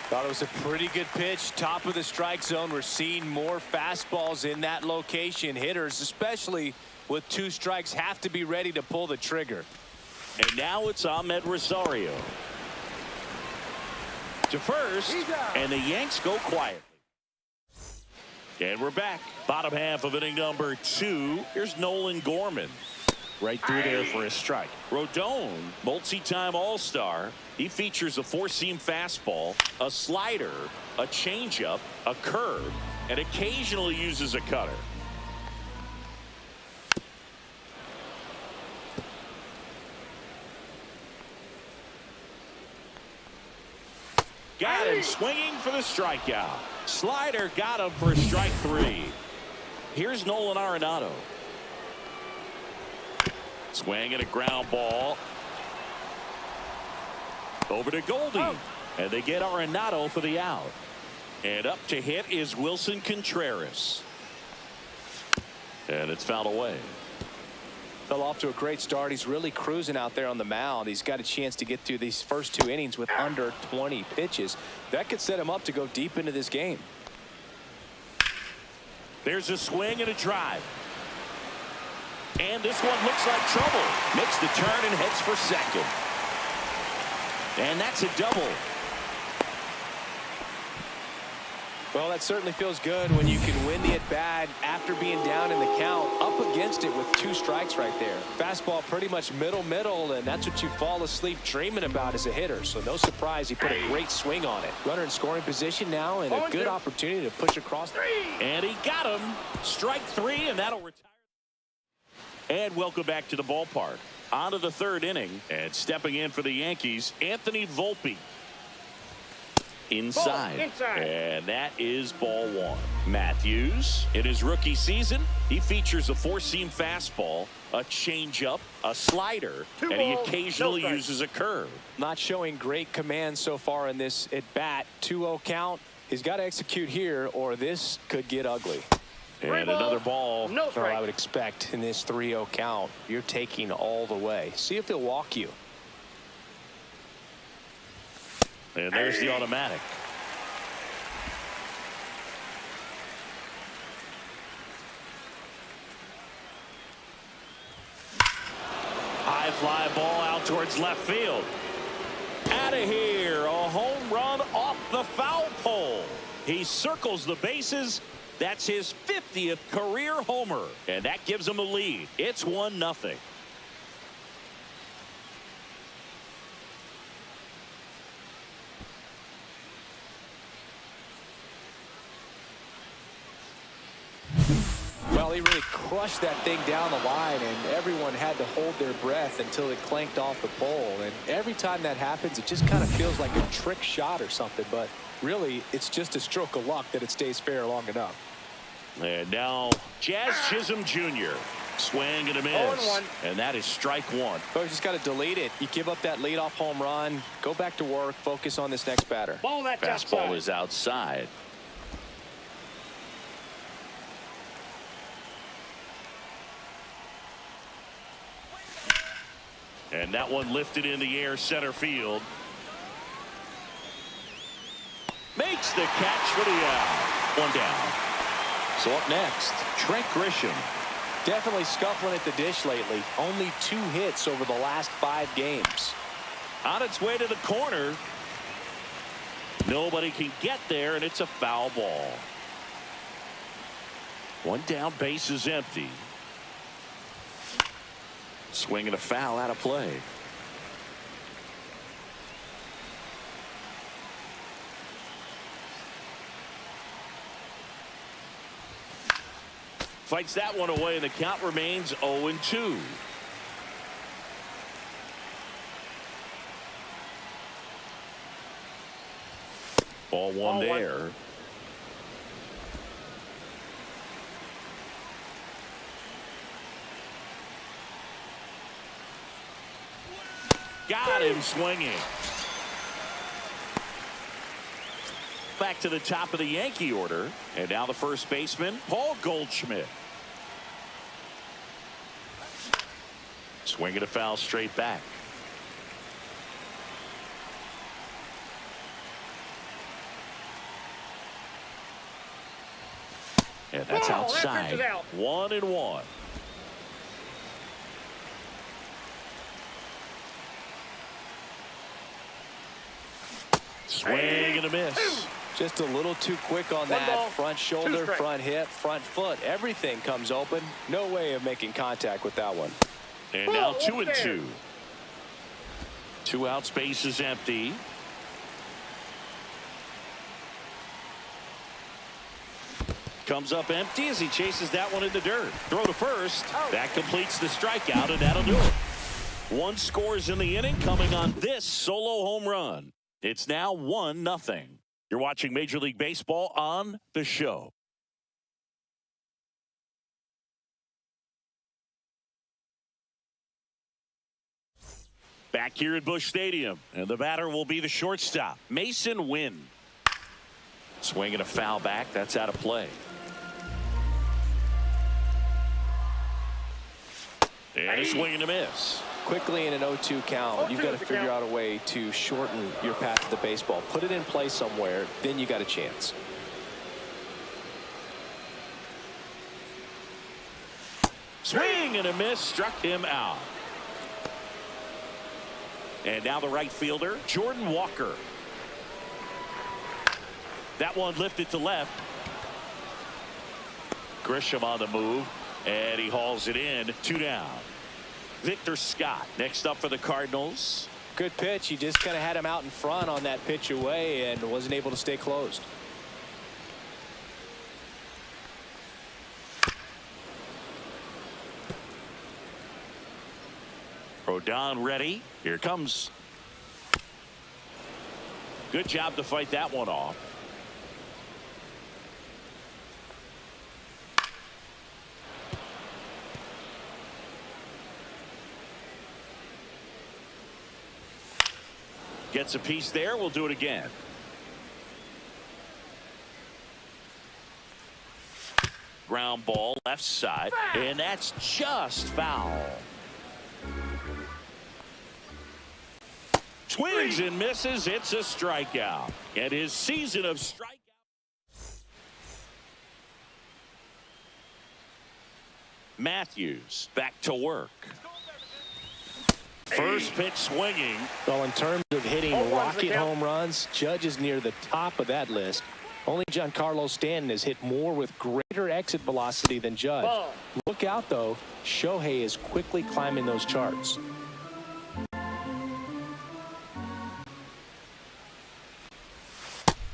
Thought it was a pretty good pitch. Top of the strike zone. We're seeing more fastballs in that location. Hitters, especially with 2 strikes, have to be ready to pull the trigger. And now it's Ahmed Rosario to first, and the Yanks go quietly. And we're back. Bottom half of inning number 2. Here's Nolan Gorman. Right through there for a strike. Rodon, multi-time All-Star. He features a 4-seam fastball, a slider, a changeup, a curve, and occasionally uses a cutter. Got him swinging for the strikeout. Slider got him for strike 3. Here's Nolan Arenado. Swing and a ground ball. Over to Goldie. And they get Arenado for the out. And up to hit is Wilson Contreras. And it's fouled away. Fell off to a great start. He's really cruising out there on the mound. He's got a chance to get through these first 2 innings with under 20 pitches. That could set him up to go deep into this game. There's a swing and a drive. And this one looks like trouble. Makes the turn and heads for second. And that's a double. Well, that certainly feels good when you can win the at-bat after being down in the count, up against it with 2 strikes right there. Fastball pretty much middle, and that's what you fall asleep dreaming about as a hitter. So no surprise he put a great swing on it. Runner in scoring position now, and a good opportunity to push across. And he got him. Strike 3, and that'll retire. And welcome back to the ballpark. On to the 3rd inning, and stepping in for the Yankees, Anthony Volpe. Inside. And that is ball 1. Matthews, in his rookie season, he features a 4-seam fastball, a changeup, a slider, and he occasionally uses a curve. Not showing great command so far in this at-bat. 2-0 count. He's got to execute here, or this could get ugly. And another ball. So I would expect in this 3-0 count, you're taking all the way. See if he'll walk you. And there's the automatic. High fly ball out towards left field. Out of here. A home run off the foul pole. He circles the bases. That's his 50th career homer. And that gives him a lead. It's 1-0. Well, he really crushed that thing down the line, and everyone had to hold their breath until it clanked off the pole. And every time that happens, it just kind of feels like a trick shot or something. But really, it's just a stroke of luck that it stays fair long enough. And now Jazz Chisholm Jr. Swing and a miss. And that is strike 1. So you just got to delete it. You give up that leadoff home run. Go back to work. Focus on this next batter. Fastball is outside. And that one lifted in the air center field. Makes the catch for the out. 1 down. So up next, Trent Grisham. Definitely scuffling at the dish lately. Only 2 hits over the last 5 games. On its way to the corner. Nobody can get there, and it's a foul ball. 1 down, base is empty. Swing and a foul out of play. Fights that one away, and the count remains 0-2. Ball one there. Got him swinging. Back to the top of the Yankee order. And now the first baseman, Paul Goldschmidt. Swinging a foul straight back. And that's Ball, that outside. pitch is out. 1-1. Swing and a miss. Just a little too quick on that. Ball, Front shoulder, front hip, front foot. Everything comes open. No way of making contact with that one. And now Ball, 2-2. 2 outs, base is empty. Comes up empty as he chases that one in the dirt. Throw to first. That completes the strikeout, and that'll do it. 1 scores in the inning coming on this solo home run. It's now 1-0. You're watching Major League Baseball on The Show. Back here at Busch Stadium, and the batter will be the shortstop, Mason Wynn. Swinging a foul back. That's out of play. And a swing and a miss. Quickly in an 0-2 count, you've got to figure out a way to shorten your path to the baseball. Put it in play somewhere, then you got a chance. Swing and a miss, struck him out. And now the right fielder, Jordan Walker. That one lifted to left. Grisham on the move, and he hauls it in. 2 down. Victor Scott next up for the Cardinals. Good pitch. He just kind of had him out in front on that pitch away and wasn't able to stay closed. Rodon ready. Here comes. Good job to fight that one off. Gets a piece there. We'll do it again. Ground ball left side, and that's just foul. Swings and misses. It's a strikeout. And his season of strikeouts. Matthews back to work. First pitch swinging. Well, in terms of hitting Home runs rocket again. home runs, Judge is near the top of that list. Only Giancarlo Stanton has hit more with greater exit velocity than Judge. Ball. Look out, though. Shohei is quickly climbing those charts.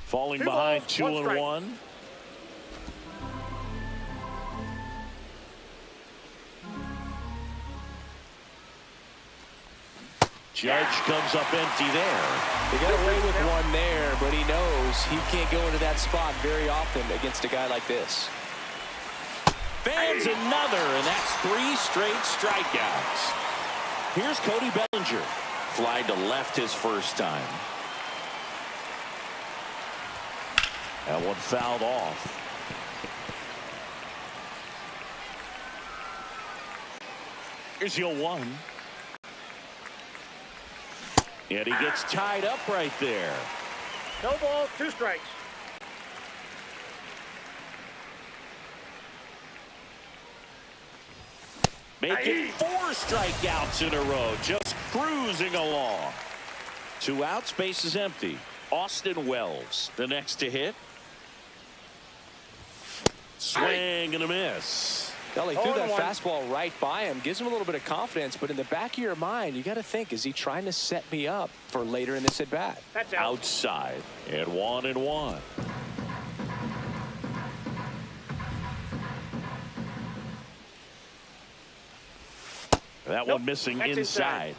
Falling 2 behind balls, 2-1. 1 Judge comes up empty there. He got away with one there, but he knows he can't go into that spot very often against a guy like this. Fans another, and that's 3 straight strikeouts. Here's Cody Bellinger. Fly to left his first time. That one fouled off. Here's 0-1. And he gets tied up right there. No ball, 2 strikes. Making 4 strikeouts in a row. Just cruising along. 2 outs, base is empty. Austin Wells, the next to hit. Swing and a miss. Belly threw that 0-1. fastball right by him, gives him a little bit of confidence, but in the back of your mind, you got to think, is he trying to set me up for later in this at bat? That's out. Outside at 1-1. That one missing That's inside.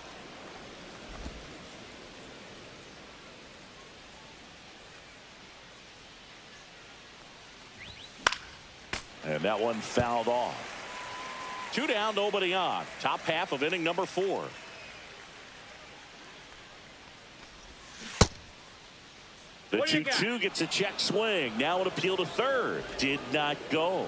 And that one fouled off. 2 down, nobody on. Top half of inning number 4. The What do you 2-2 gets a check swing. Now an appeal to third. Did not go.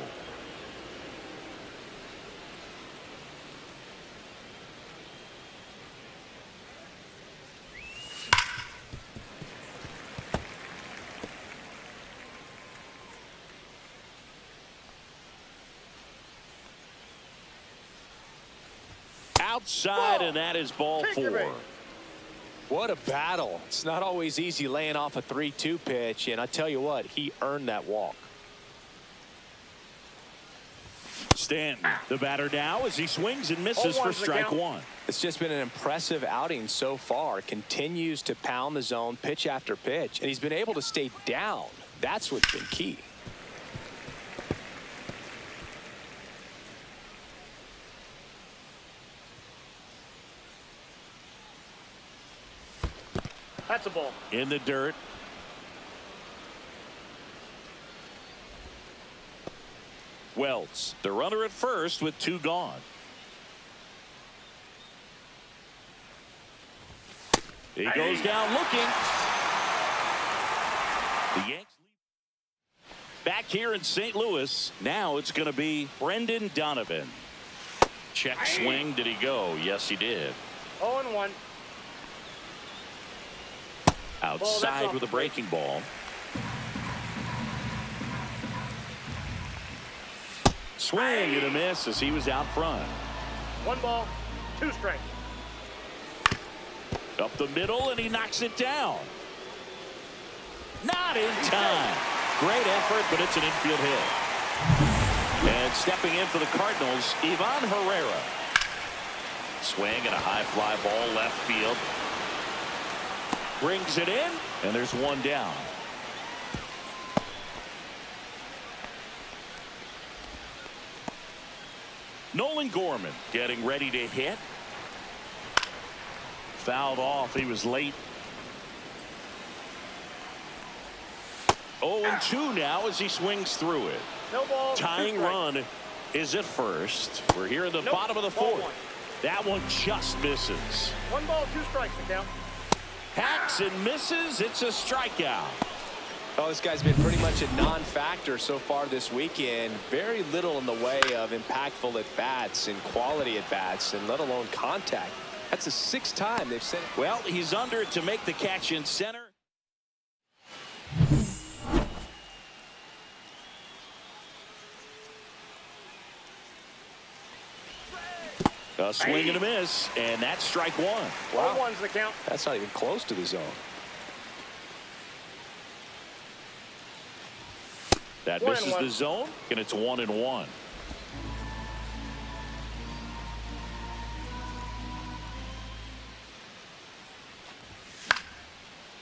outside, and that is ball 4. What a battle. It's not always easy laying off a 3-2 pitch, and I tell you what, he earned that walk. Stanton, the batter now, as he swings and misses for strike 1. It's just been an impressive outing so far. Continues to pound the zone pitch after pitch, and he's been able to stay down. That's what's been key. That's a ball. In the dirt. Wells, the runner at first with 2 gone. He goes down looking. The Yankees back here in St. Louis. Now it's going to be Brendan Donovan. Check swing. Did he go? Yes, he did. 0-1. Outside with a breaking ball. Swing and a miss as he was out front. 1 ball, 2 strikes. Up the middle, and he knocks it down. Not in time. Great effort, but it's an infield hit. And stepping in for the Cardinals, Ivan Herrera. Swing and a high fly ball left field. Brings it in, and there's 1 down. Nolan Gorman getting ready to hit. Fouled off. He was late. 0-2 now as he swings through it. No ball. Tying run is at first. We're here in the bottom of the 4th. That one just misses. 1 ball, 2 strikes, McDowell. Hacks and misses. It's a strikeout. Oh, this guy's been pretty much a non-factor so far this weekend. Very little in the way of impactful at-bats and quality at-bats, and let alone contact. That's the 6th time they've sent it. Well, he's under it to make the catch in center. A swing and a miss, and that's strike 1. Wow. 1's the count. That's not even close to the zone. That misses the zone, and it's 1-1.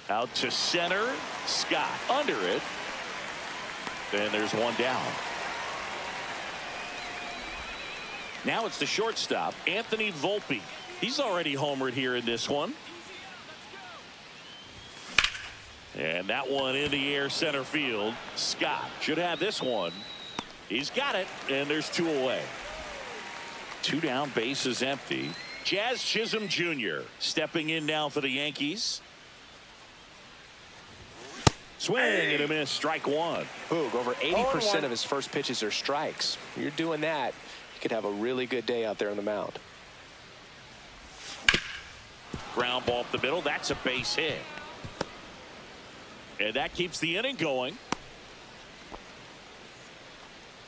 Out to center. Scott under it. And there's 1 down. Now it's the shortstop, Anthony Volpe. He's already homered here in this one. And that one in the air center field. Scott should have this one. He's got it, and there's 2 away. 2 down, bases empty. Jazz Chisholm Jr. stepping in now for the Yankees. Swing and a miss, strike 1. Boog, over 80% of his first pitches are strikes. You're doing that, you could have a really good day out there on the mound. Ground ball up the middle. That's a base hit. And that keeps the inning going.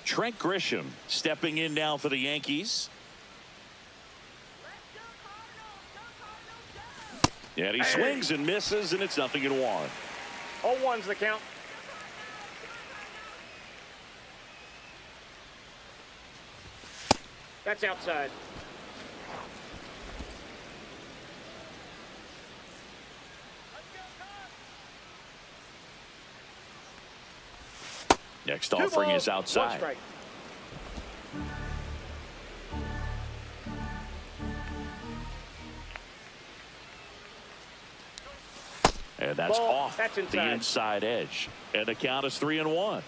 Trent Grisham stepping in now for the Yankees. And he swings and misses, and it's 0-1. 0-1's the count. That's outside. Next offering is outside. 1 strike. And that's Ball. off That's the inside edge. And the count is 3-1.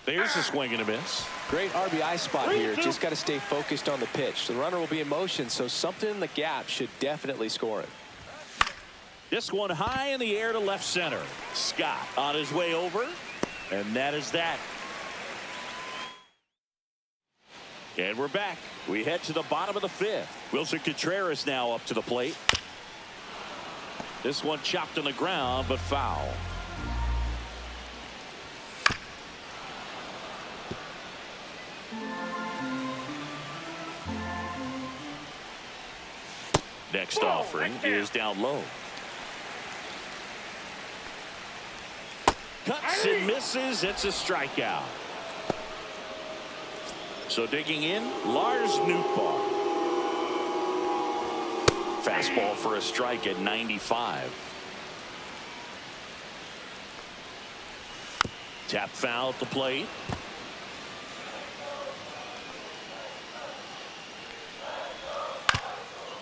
There's a swing and a miss. Great RBI spot here. Just got to stay focused on the pitch. The runner will be in motion, so something in the gap should definitely score it. This one high in the air to left center. Scott on his way over, and that is that. And we're back. We head to the bottom of the 5th. Wilson Contreras now up to the plate. This one chopped on the ground, but foul. Next offering is down low. Cuts and misses. It's a strikeout. So digging in, Lars Nootbaar. Fastball for a strike at 95. Tap foul at the plate.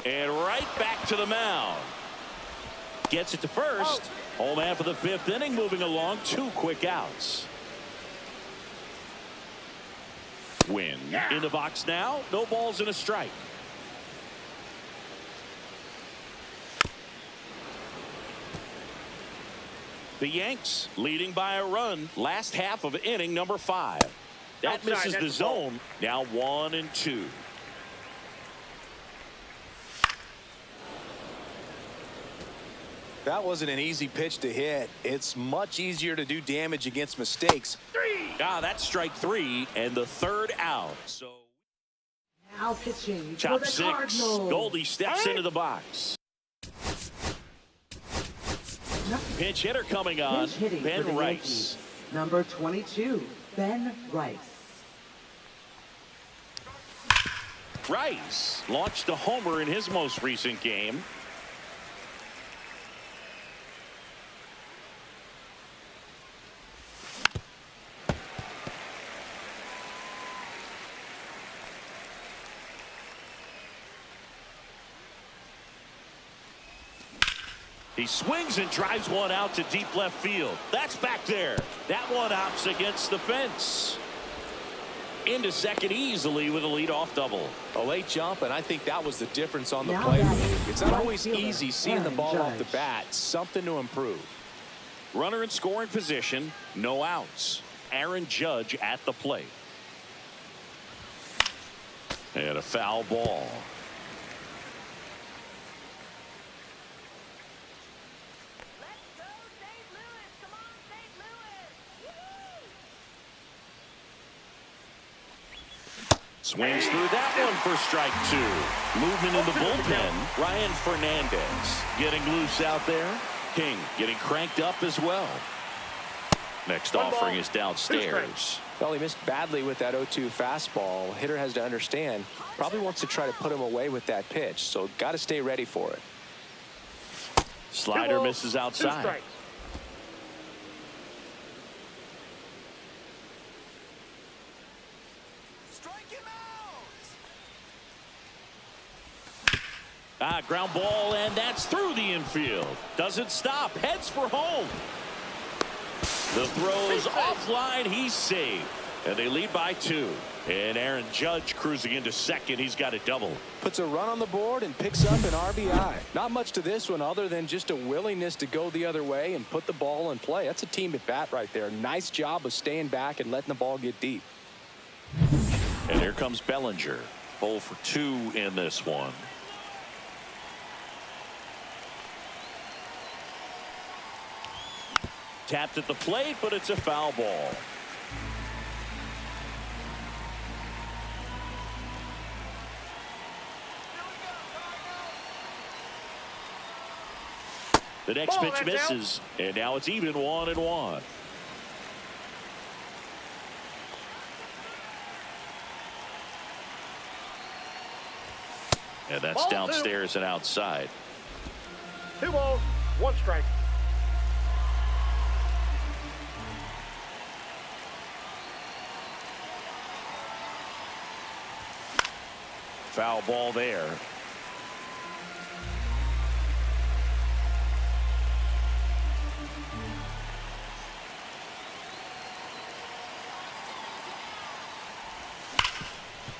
And right back to the mound. Gets it to first. Home half of the fifth inning, moving along. 2 quick outs. Win in the box now. No balls and a strike. The Yanks leading by a run. Last half of inning number 5. That Outside, misses the zone. Now 1-2. That wasn't an easy pitch to hit. It's much easier to do damage against mistakes. That's strike 3 and the 3rd out. So Now pitching for top the 6. Cardinals. Goldie steps into the box. Pinch hitter coming on. Pinch hitting Ben for the Rice. Yankees. Number 22, Ben Rice. Rice launched a homer in his most recent game. He swings and drives one out to deep left field. That's back there. That one opts against the fence. Into second easily with a leadoff double. A late jump, and I think that was the difference on the Now plate. batting, It's not right always fielder, easy seeing the Aaron ball off the Judge. bat. Something to improve. Runner in scoring position. No outs. Aaron Judge at the plate. And a foul ball. Swings through that one for strike 2. Movement in the bullpen. Ryan Fernandez getting loose out there. King getting cranked up as well. Next offering is downstairs. Well, he missed badly with that 0-2 fastball. Hitter has to understand. Probably wants to try to put him away with that pitch. So got to stay ready for it. Slider misses outside. Ground ball, and that's through the infield. Doesn't stop. Heads for home. The throw's offline. He's safe. And they lead by 2. And Aaron Judge cruising into second. He's got a double. Puts a run on the board and picks up an RBI. Not much to this one other than just a willingness to go the other way and put the ball in play. That's a team at bat right there. Nice job of staying back and letting the ball get deep. And here comes Bellinger. 0 for 2 in this one. Tapped at the plate, but it's a foul ball. The next pitch misses, and now it's even 1-1. And that's downstairs and outside. 2 balls, 1 strike. Foul ball there.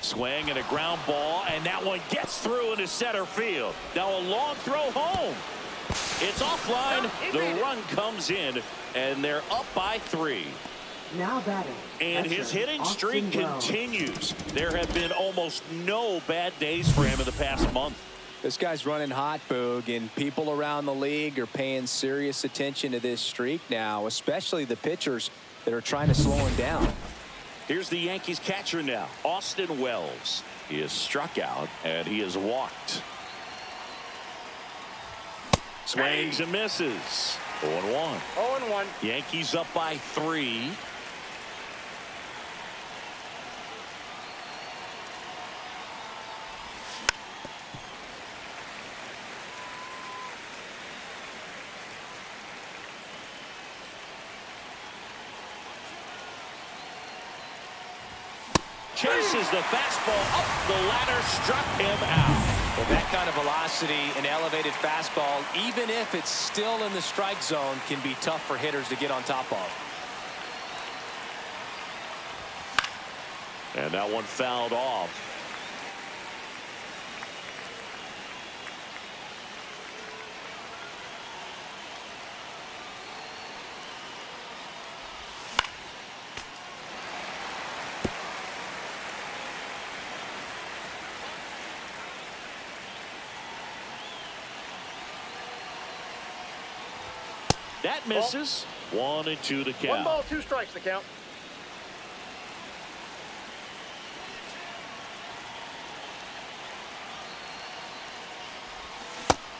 Swing and a ground ball, and that one gets through into center field. Now a long throw home. It's offline. The run comes in, and they're up by 3. Now batting. And catcher, his hitting Austin streak Wells. continues. There have been almost no bad days for him in the past month. This guy's running hot, Boog, and people around the league are paying serious attention to this streak now, especially the pitchers that are trying to slow him down. Here's the Yankees catcher now, Austin Wells. He is struck out, and he is walked. Swings and misses. 0-1. 0-1. Yankees up by 3. Chases the fastball up the ladder, struck him out. Well, that kind of velocity, an elevated fastball, even if it's still in the strike zone, can be tough for hitters to get on top of. And that one fouled off. That misses. 1-2 to count. 1 ball, 2 strikes to count.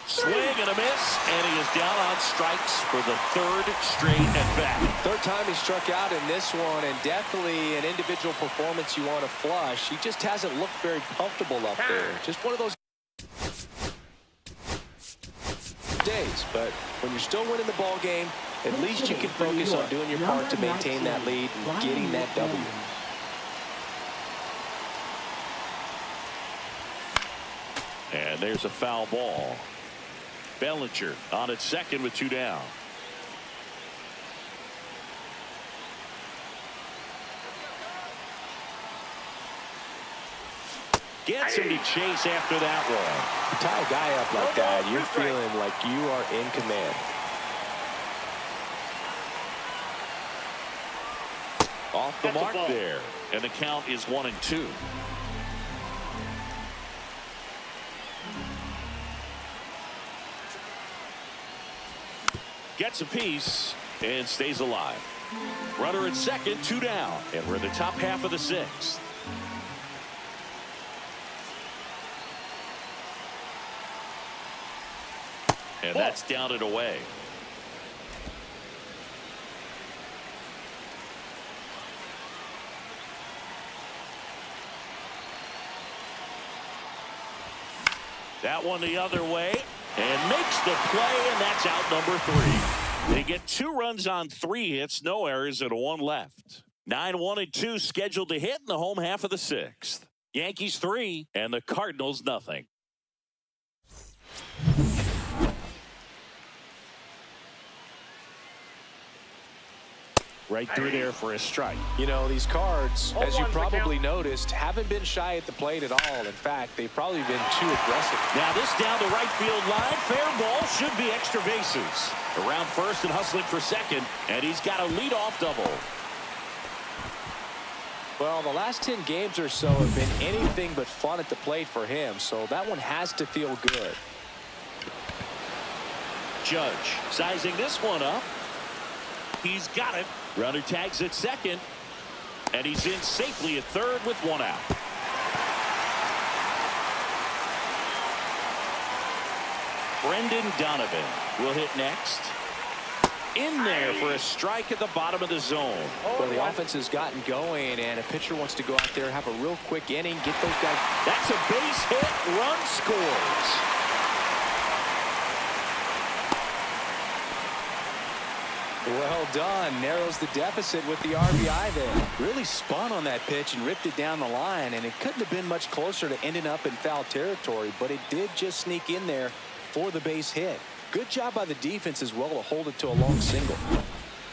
Swing and a miss, and he is down on strikes for the 3rd straight at bat. 3rd time he struck out in this one, and definitely an individual performance you want to flush. He just hasn't looked very comfortable up there. Just one of those days, but when you're still winning the ball game, at least you can focus on doing your part to maintain that lead and getting that W. And there's a foul ball. Bellinger on at second with 2 down. Gets him to chase after that one. You tie a guy up like that, you're feeling like you are in command. Off the mark there. And the count is 1-2. Gets a piece and stays alive. Runner at second, 2 down. And we're in the top half of the 6th. And that's down and away. That one the other way and makes the play, and that's out number 3. They get 2 runs on 3 hits, no errors, and 1 left. 9-1-2 scheduled to hit in the home half of the 6th. Yankees 3 and the Cardinals nothing. Right through there for a strike. You know, these Cards, as you probably noticed, haven't been shy at the plate at all. In fact, they've probably been too aggressive. Now this down the right field line. Fair ball, should be extra bases. Around first and hustling for second, and he's got a leadoff double. Well, the last 10 games or so have been anything but fun at the plate for him, so that one has to feel good. Judge sizing this one up. He's got it. Runner tags at second, and he's in safely at third with 1 out. Brendan Donovan will hit next. In there for a strike at the bottom of the zone. Well, the offense has gotten going, and a pitcher wants to go out there, have a real quick inning, get those guys. That's a base hit. Run scores. Well done. Narrows the deficit with the RBI there. Really spun on that pitch and ripped it down the line, and it couldn't have been much closer to ending up in foul territory, but it did just sneak in there for the base hit. Good job by the defense as well to hold it to a long single.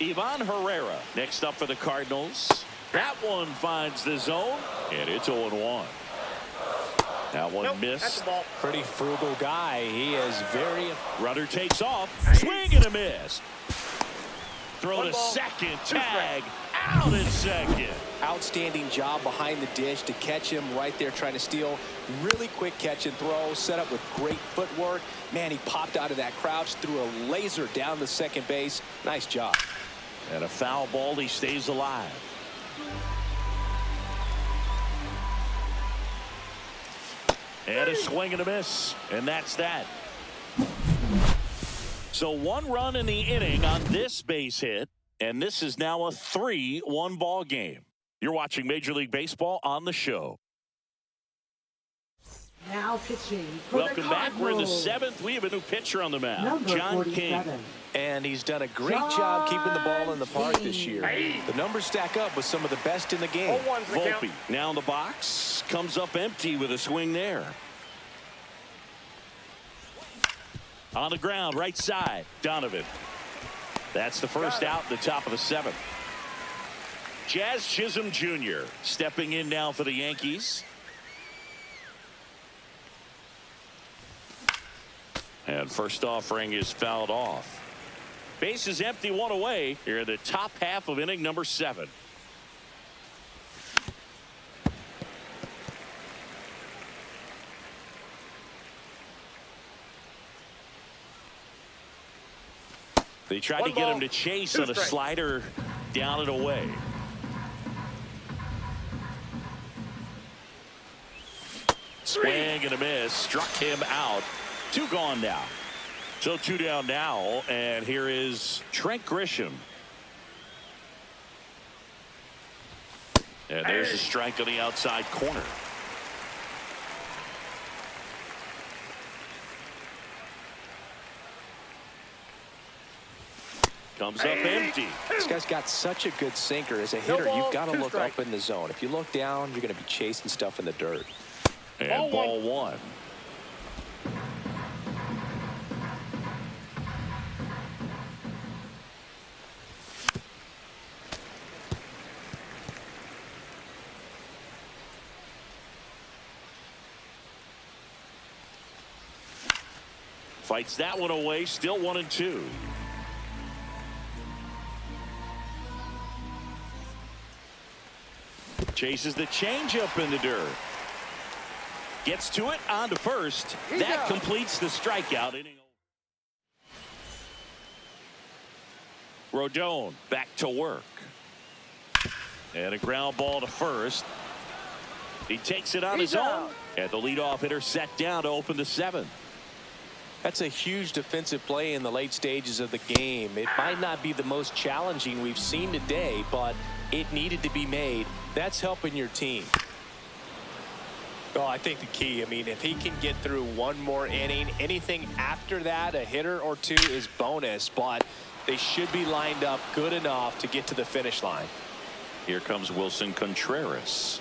Ivan Herrera next up for the Cardinals. That one finds the zone, and it's 0-1. That one missed. Pretty frugal guy. He is very. Runner takes off. Swing and a miss. Throw to second. Tag out at second. Outstanding job behind the dish to catch him right there trying to steal. Really quick catch and throw, set up with great footwork. Man, he popped out of that crouch, threw a laser down the second base. Nice job. And a foul ball. He stays alive. And a swing and a miss. And that's that. So 1 run in the inning on this base hit, and this is now a 3-1 ball game. You're watching Major League Baseball on the show. Now pitching for Welcome the back. We're in the Cardinals. 7th. We have a new pitcher on the mound, Number John 47. King. And he's done a great job keeping the ball in the park this year. The numbers stack up with some of the best in the game. 0-1's the count. Volpe now in the box, comes up empty with a swing there. On the ground, right side, Donovan. That's the first out in the top of the 7th. Jazz Chisholm Jr. stepping in now for the Yankees. And first offering is fouled off. Base is empty, 1 away here in the top half of inning number 7. They tried to get him to chase on a slider down and away. Swing and a miss, struck him out. 2 gone now. So 2 down now, and here is Trent Grisham. And there's a strike on the outside corner. Comes up empty. This guy's got such a good sinker. As a hitter, you've got to look up in the zone. If you look down, you're going to be chasing stuff in the dirt. And ball 1. Fights that one away, still 1-2. Chases the changeup in the dirt. Gets to it, on to first. That completes the strikeout inning. Rodon back to work. And a ground ball to first. He takes it on his own. And the leadoff hitter set down to open the 7th. That's a huge defensive play in the late stages of the game. It might not be the most challenging we've seen today, but it needed to be made. That's helping your team. Oh, I think the key, I mean, if he can get through 1 more inning, anything after that, a hitter or 2 is bonus, but they should be lined up good enough to get to the finish line. Here comes Wilson Contreras.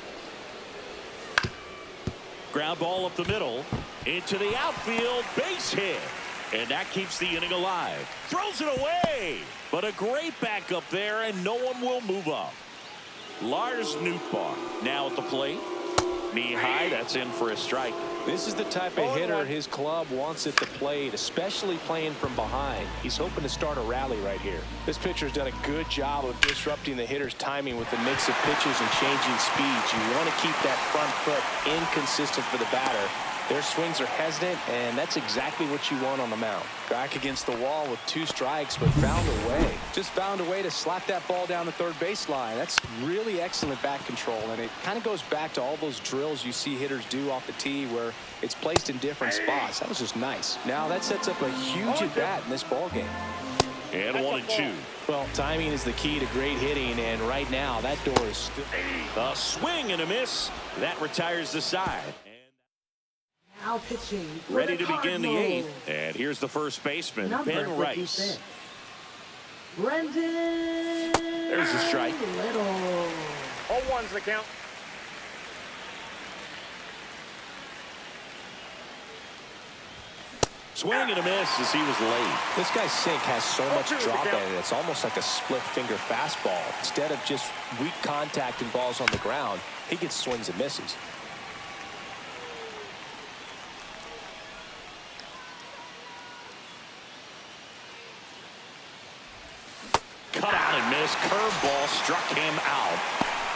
Ground ball up the middle, into the outfield, base hit. And that keeps the inning alive. Throws it away, but a great backup there, and no one will move up. Lars Nootbaar now at the plate. Knee high, that's in for a strike. This is the type of hitter his club wants at the plate, especially playing from behind. He's hoping to start a rally right here. This pitcher's done a good job of disrupting the hitter's timing with the mix of pitches and changing speeds. You want to keep that front foot inconsistent for the batter. Their swings are hesitant, and that's exactly what you want on the mound. Back against the wall with 2 strikes, but found a way. Just found a way to slap that ball down the third baseline. That's really excellent bat control, and it kind of goes back to all those drills you see hitters do off the tee where it's placed in different spots. That was just nice. Now that sets up a huge at-bat in this ball game. And 1-2. Well, timing is the key to great hitting, and right now that door is still. A swing and a miss. That retires the side. Now pitching for Ready the to begin the Cardinals. 8th. And here's the first baseman, Number Ben 56. Rice. Brendan. There's a strike. Little. 0-1's the count. Swing and a miss as he was late. This guy's sink has so much drop in it. It's almost like a split finger fastball. Instead of just weak contact and balls on the ground, he gets swings and misses. Cut out and missed. Curveball struck him out.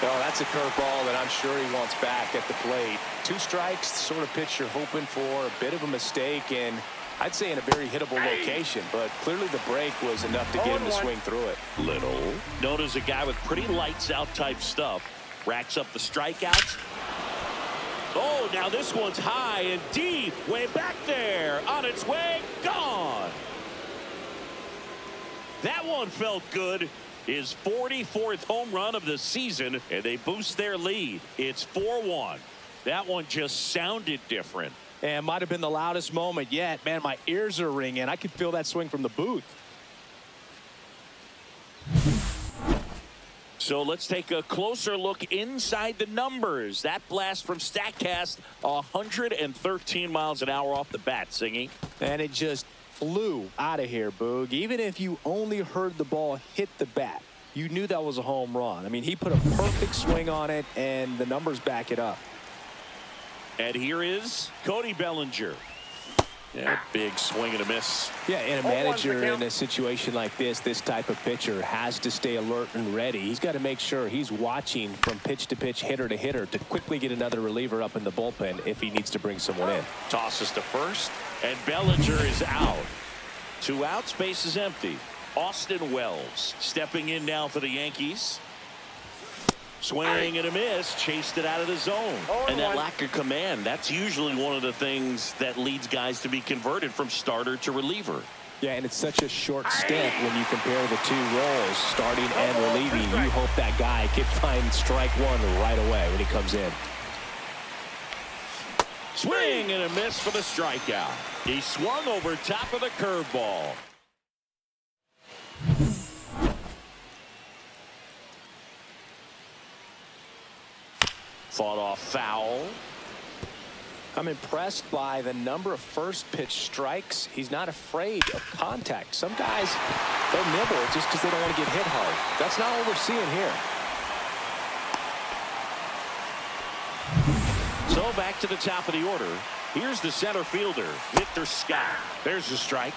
Oh, that's a curveball that I'm sure he wants back at the plate. 2 strikes, the sort of pitch you're hoping for. A bit of a mistake, and I'd say in a very hittable location, but clearly the break was enough to get him to swing through it. Little. Known as a guy with pretty lights out type stuff. Racks up the strikeouts. Oh, now this one's high and deep. Way back there. On its way. Gone. That one felt good. His 44th home run of the season, and they boost their lead. It's 4-1. That one just sounded different. And might have been the loudest moment yet. Man, my ears are ringing. I could feel that swing from the booth. So let's take a closer look inside the numbers. That blast from StatCast, 113 miles an hour off the bat, Singy. And it just flew out of here, Boog. Even if you only heard the ball hit the bat, you knew that was a home run. I mean, he put a perfect swing on it, and the numbers back it up. And here is Cody Bellinger. Yeah, big swing and a miss. Yeah, and a manager in a situation like this type of pitcher has to stay alert and ready. He's got to make sure he's watching from pitch to pitch, hitter to hitter, to quickly get another reliever up in the bullpen if he needs to bring someone in. Tosses to first, and Bellinger is out. 2 outs, base is empty. Austin Wells stepping in now for the Yankees. Swing and a miss, chased it out of the zone. And that lack of command, that's usually one of the things that leads guys to be converted from starter to reliever. Yeah, and it's such a short stint when you compare the 2 roles, starting and relieving. You hope that guy can find strike 1 right away when he comes in. Swing and a miss for the strikeout. He swung over top of the curveball. Fought off foul. I'm impressed by the number of first pitch strikes. He's not afraid of contact. Some guys, they'll nibble just because they don't want to get hit hard. That's not what we're seeing here. So back to the top of the order. Here's the center fielder, Victor Scott. There's the strike.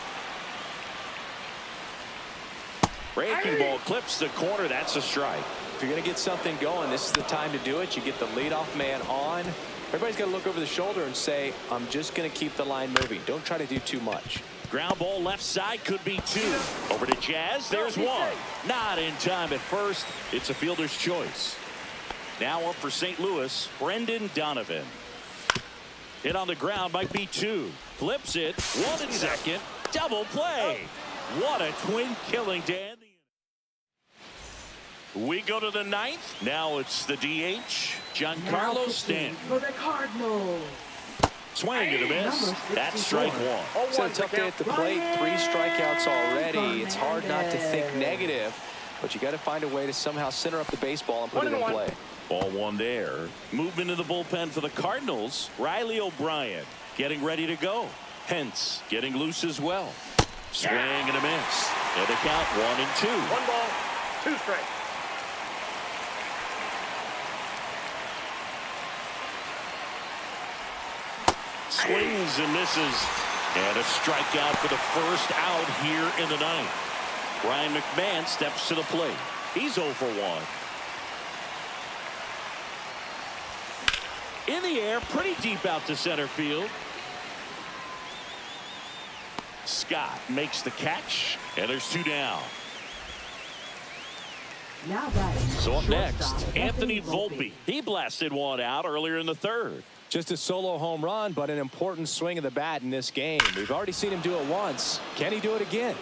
Breaking ball clips the corner. That's a strike. If you're going to get something going, this is the time to do it. You get the leadoff man on. Everybody's got to look over the shoulder and say, I'm just going to keep the line moving. Don't try to do too much. Ground ball left side, could be 2. Over to Jazz. There's 1. Not in time at first. It's a fielder's choice. Now up for St. Louis, Brendan Donovan. Hit on the ground, might be 2. Flips it. 1 in second. Double play. What a twin killing, Dan. We go to the 9th. Now it's the DH, Giancarlo Stanton. For the Cardinals. Swing and a miss. That's strike 1. It's a tough day at the plate. 3 strikeouts already. It's hard not to think negative, but you got to find a way to somehow center up the baseball and put it in play. Ball 1 there. Movement in the bullpen for the Cardinals. Riley O'Brien getting ready to go. Hence getting loose as well. Swing and a miss. And the count 1 and 2. 1 ball, 2 strikes. Swings and misses. And a strikeout for the first out here in the 9th. Ryan McMahon steps to the plate. He's 0 for 1. In the air, pretty deep out to center field. Scott makes the catch, and there's 2 down. Now batting. So up next, Shortstop, Anthony Volpe. He blasted 1 out earlier in the 3rd. Just a solo home run, but an important swing of the bat in this game. We've already seen him do it once. Can he do it again?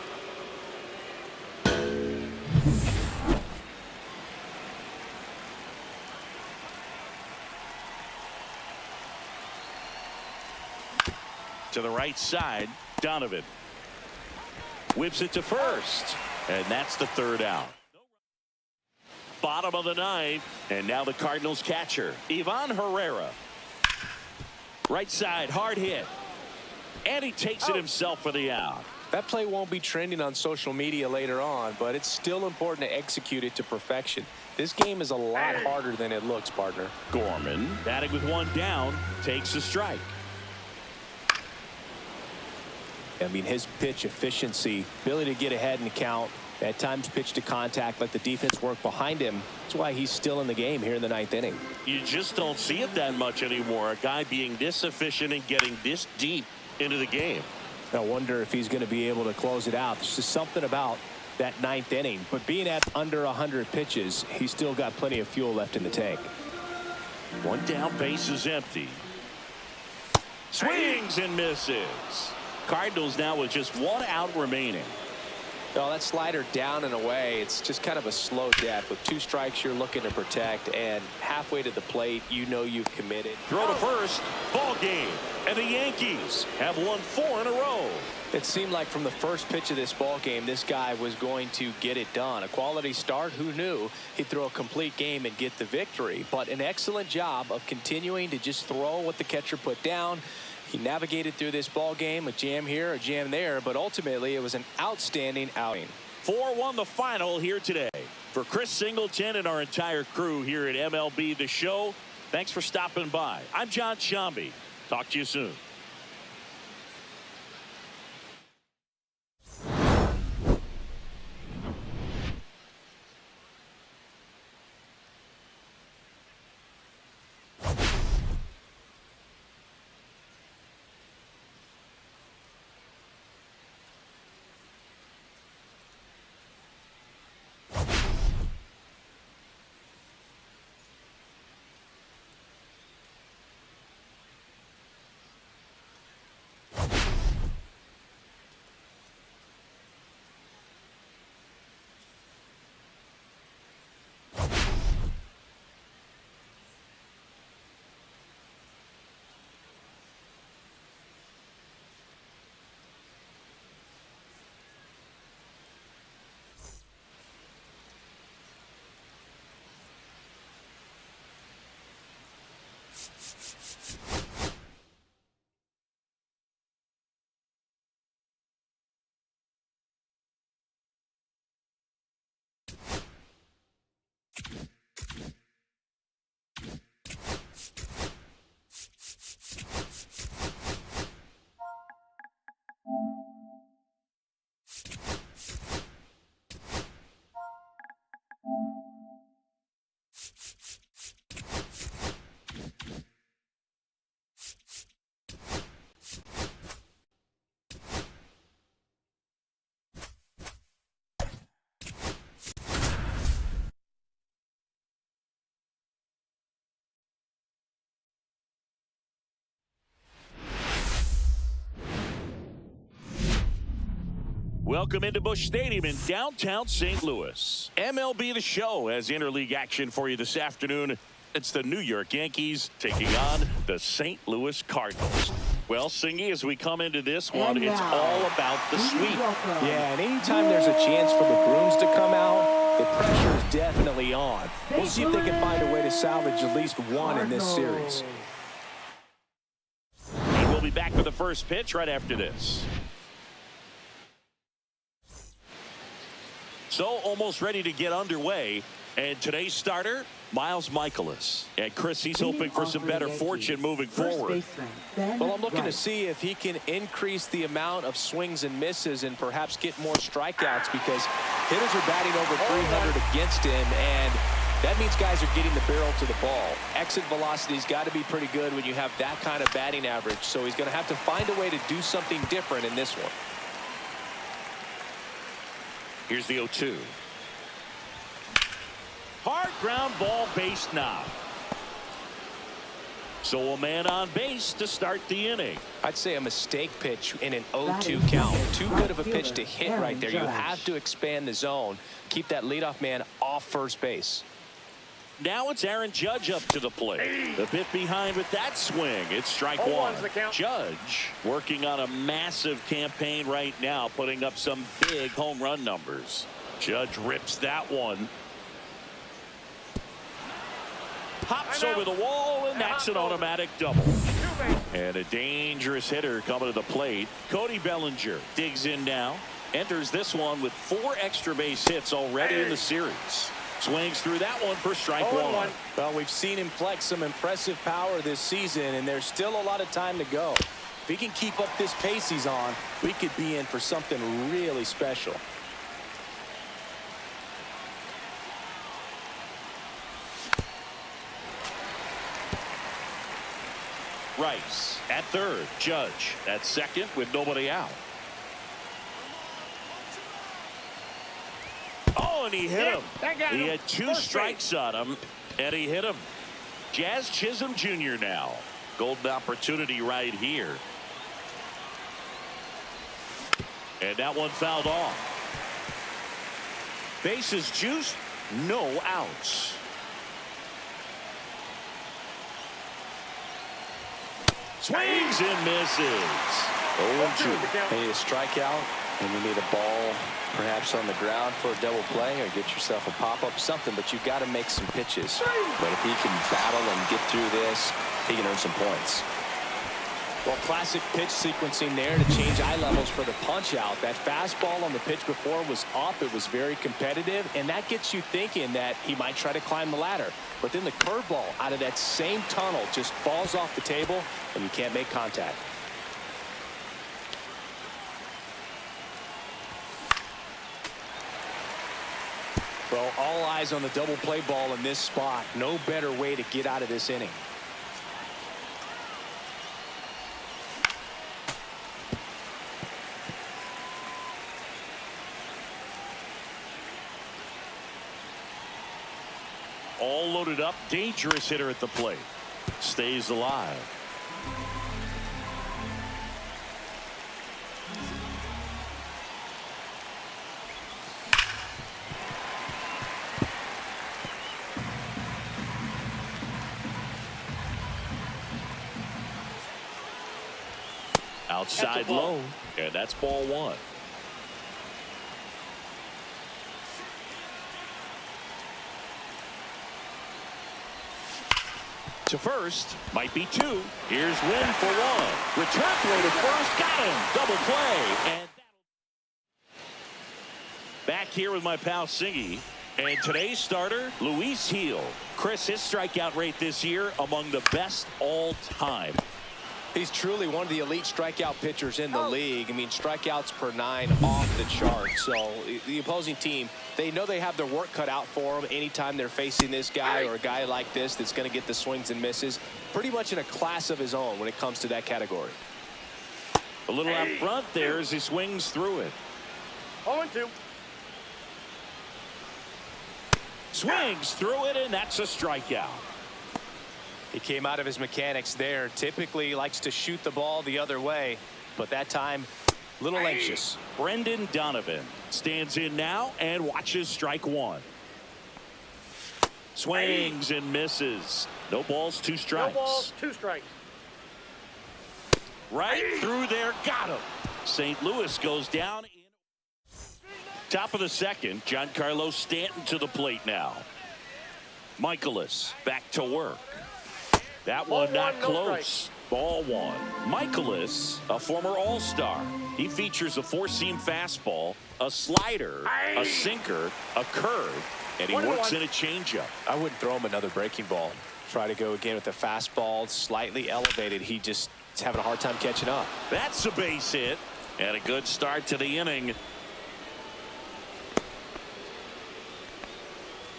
To the right side, Donovan whips it to first, and that's the 3rd out. Bottom of the 9th, and now the Cardinals catcher, Ivan Herrera. Right side, hard hit, and he takes it himself for the out. That play won't be trending on social media later on, but it's still important to execute it to perfection. This game is a lot harder than it looks, partner. Gorman, batting with 1 down, takes a strike. I mean, his pitch efficiency, ability to get ahead in the count, at times pitch to contact, let the defense work behind him. That's why he's still in the game here in the 9th inning. You just don't see it that much anymore. A guy being this efficient and getting this deep into the game. I wonder if he's going to be able to close it out. There's just something about that 9th inning. But being at under 100 pitches, he's still got plenty of fuel left in the tank. 1 down, base is empty. Swings and misses. Cardinals now with just 1 out remaining. No, that slider down and away, it's just kind of a slow death. With 2 strikes, you're looking to protect, and halfway to the plate, you know you've committed. Throw to first, ball game, and the Yankees have won 4 in a row. It seemed like from the first pitch of this ball game, this guy was going to get it done. A quality start, who knew he'd throw a complete game and get the victory. But an excellent job of continuing to just throw what the catcher put down. He navigated through this ball game, a jam here, a jam there, but ultimately it was an outstanding outing. 4-1 the final here today. For Chris Singleton and our entire crew here at MLB The Show, thanks for stopping by. I'm John Shambi. Talk to you soon. Welcome into Busch Stadium in downtown St. Louis. MLB The Show has interleague action for you this afternoon. It's the New York Yankees taking on the St. Louis Cardinals. Well, Singy, as we come into this one, it's all about the sweep. Yeah, and anytime there's a chance for the Bruins to come out, the pressure is definitely on. We'll see if they can find a way to salvage at least one in this series. And we'll be back for the first pitch right after this. So almost ready to get underway. And today's starter, Miles Michaelis. And Chris, he's hoping for some better fortune moving forward. Well, I'm looking to see if he can increase the amount of swings and misses and perhaps get more strikeouts, because hitters are batting over 300 against him, and that means guys are getting the barrel to the ball. Exit velocity's got to be pretty good when you have that kind of batting average. So he's going to have to find a way to do something different in this one. Here's the 0-2. Hard ground ball, base knock. So a man on base to start the inning. I'd say a mistake pitch in an 0-2 count. Too good of a pitch to hit right there. You have to expand the zone. Keep that leadoff man off first base. Now it's Aaron Judge up to the plate. A bit behind with that swing. It's strike one. Judge working on a massive campaign right now, putting up some big home run numbers. Judge rips that one. Pops over the wall, and that's an automatic double. And a dangerous hitter coming to the plate. Cody Bellinger digs in now. Enters this one with 4 extra base hits already in the series. Swings through that one for strike one. Well, we've seen him flex some impressive power this season, and there's still a lot of time to go. If he can keep up this pace he's on, we could be in for something really special. Rice at third. Judge at second with nobody out. Oh, and he hit him. He had 2 strikes on him, and he hit him. Jazz Chisholm Jr. now. Golden opportunity right here. And that one fouled off. Bases juiced, no outs. Swings and misses. 0-2. You need a strikeout, and you need a ball perhaps on the ground for a double play, or get yourself a pop-up, something, but you've got to make some pitches. But if he can battle and get through this, he can earn some points. Well, classic pitch sequencing there to change eye levels for the punch out. That fastball on the pitch before was up. It was very competitive, and that gets you thinking that he might try to climb the ladder. But then the curveball out of that same tunnel just falls off the table, and you can't make contact. Well, all eyes on the double play ball in this spot. No better way to get out of this inning. All loaded up, dangerous hitter at the plate. Stays alive. Outside low, and that's ball one. To first, might be two. Here's win for one. Return throw to first, got him. Double play. And back here with my pal Siggy. And today's starter, Luis Gil. Chris, his strikeout rate this year among the best all time. He's truly one of the elite strikeout pitchers in the league. I mean, strikeouts per 9 off the chart. So the opposing team, they know they have their work cut out for them anytime they're facing this guy or a guy like this that's going to get the swings and misses. Pretty much in a class of his own when it comes to that category. A little out front there as he swings through it. 0-2. Swings through it, and that's a strikeout. He came out of his mechanics there. Typically likes to shoot the ball the other way, but that time a little anxious. Brendan Donovan stands in now and watches strike one. Swings and misses. No balls, 2 strikes. No balls, 2 strikes. Right through there, got him. St. Louis goes down in top of the second. Giancarlo Stanton to the plate now. Michaelis back to work. That one not close. Ball one. Michaelis, a former all-star. He features a 4-seam fastball, a slider, a sinker, a curve, and he works in a changeup. I wouldn't throw him another breaking ball. Try to go again with the fastball, slightly elevated. He just is having a hard time catching up. That's a base hit, and a good start to the inning.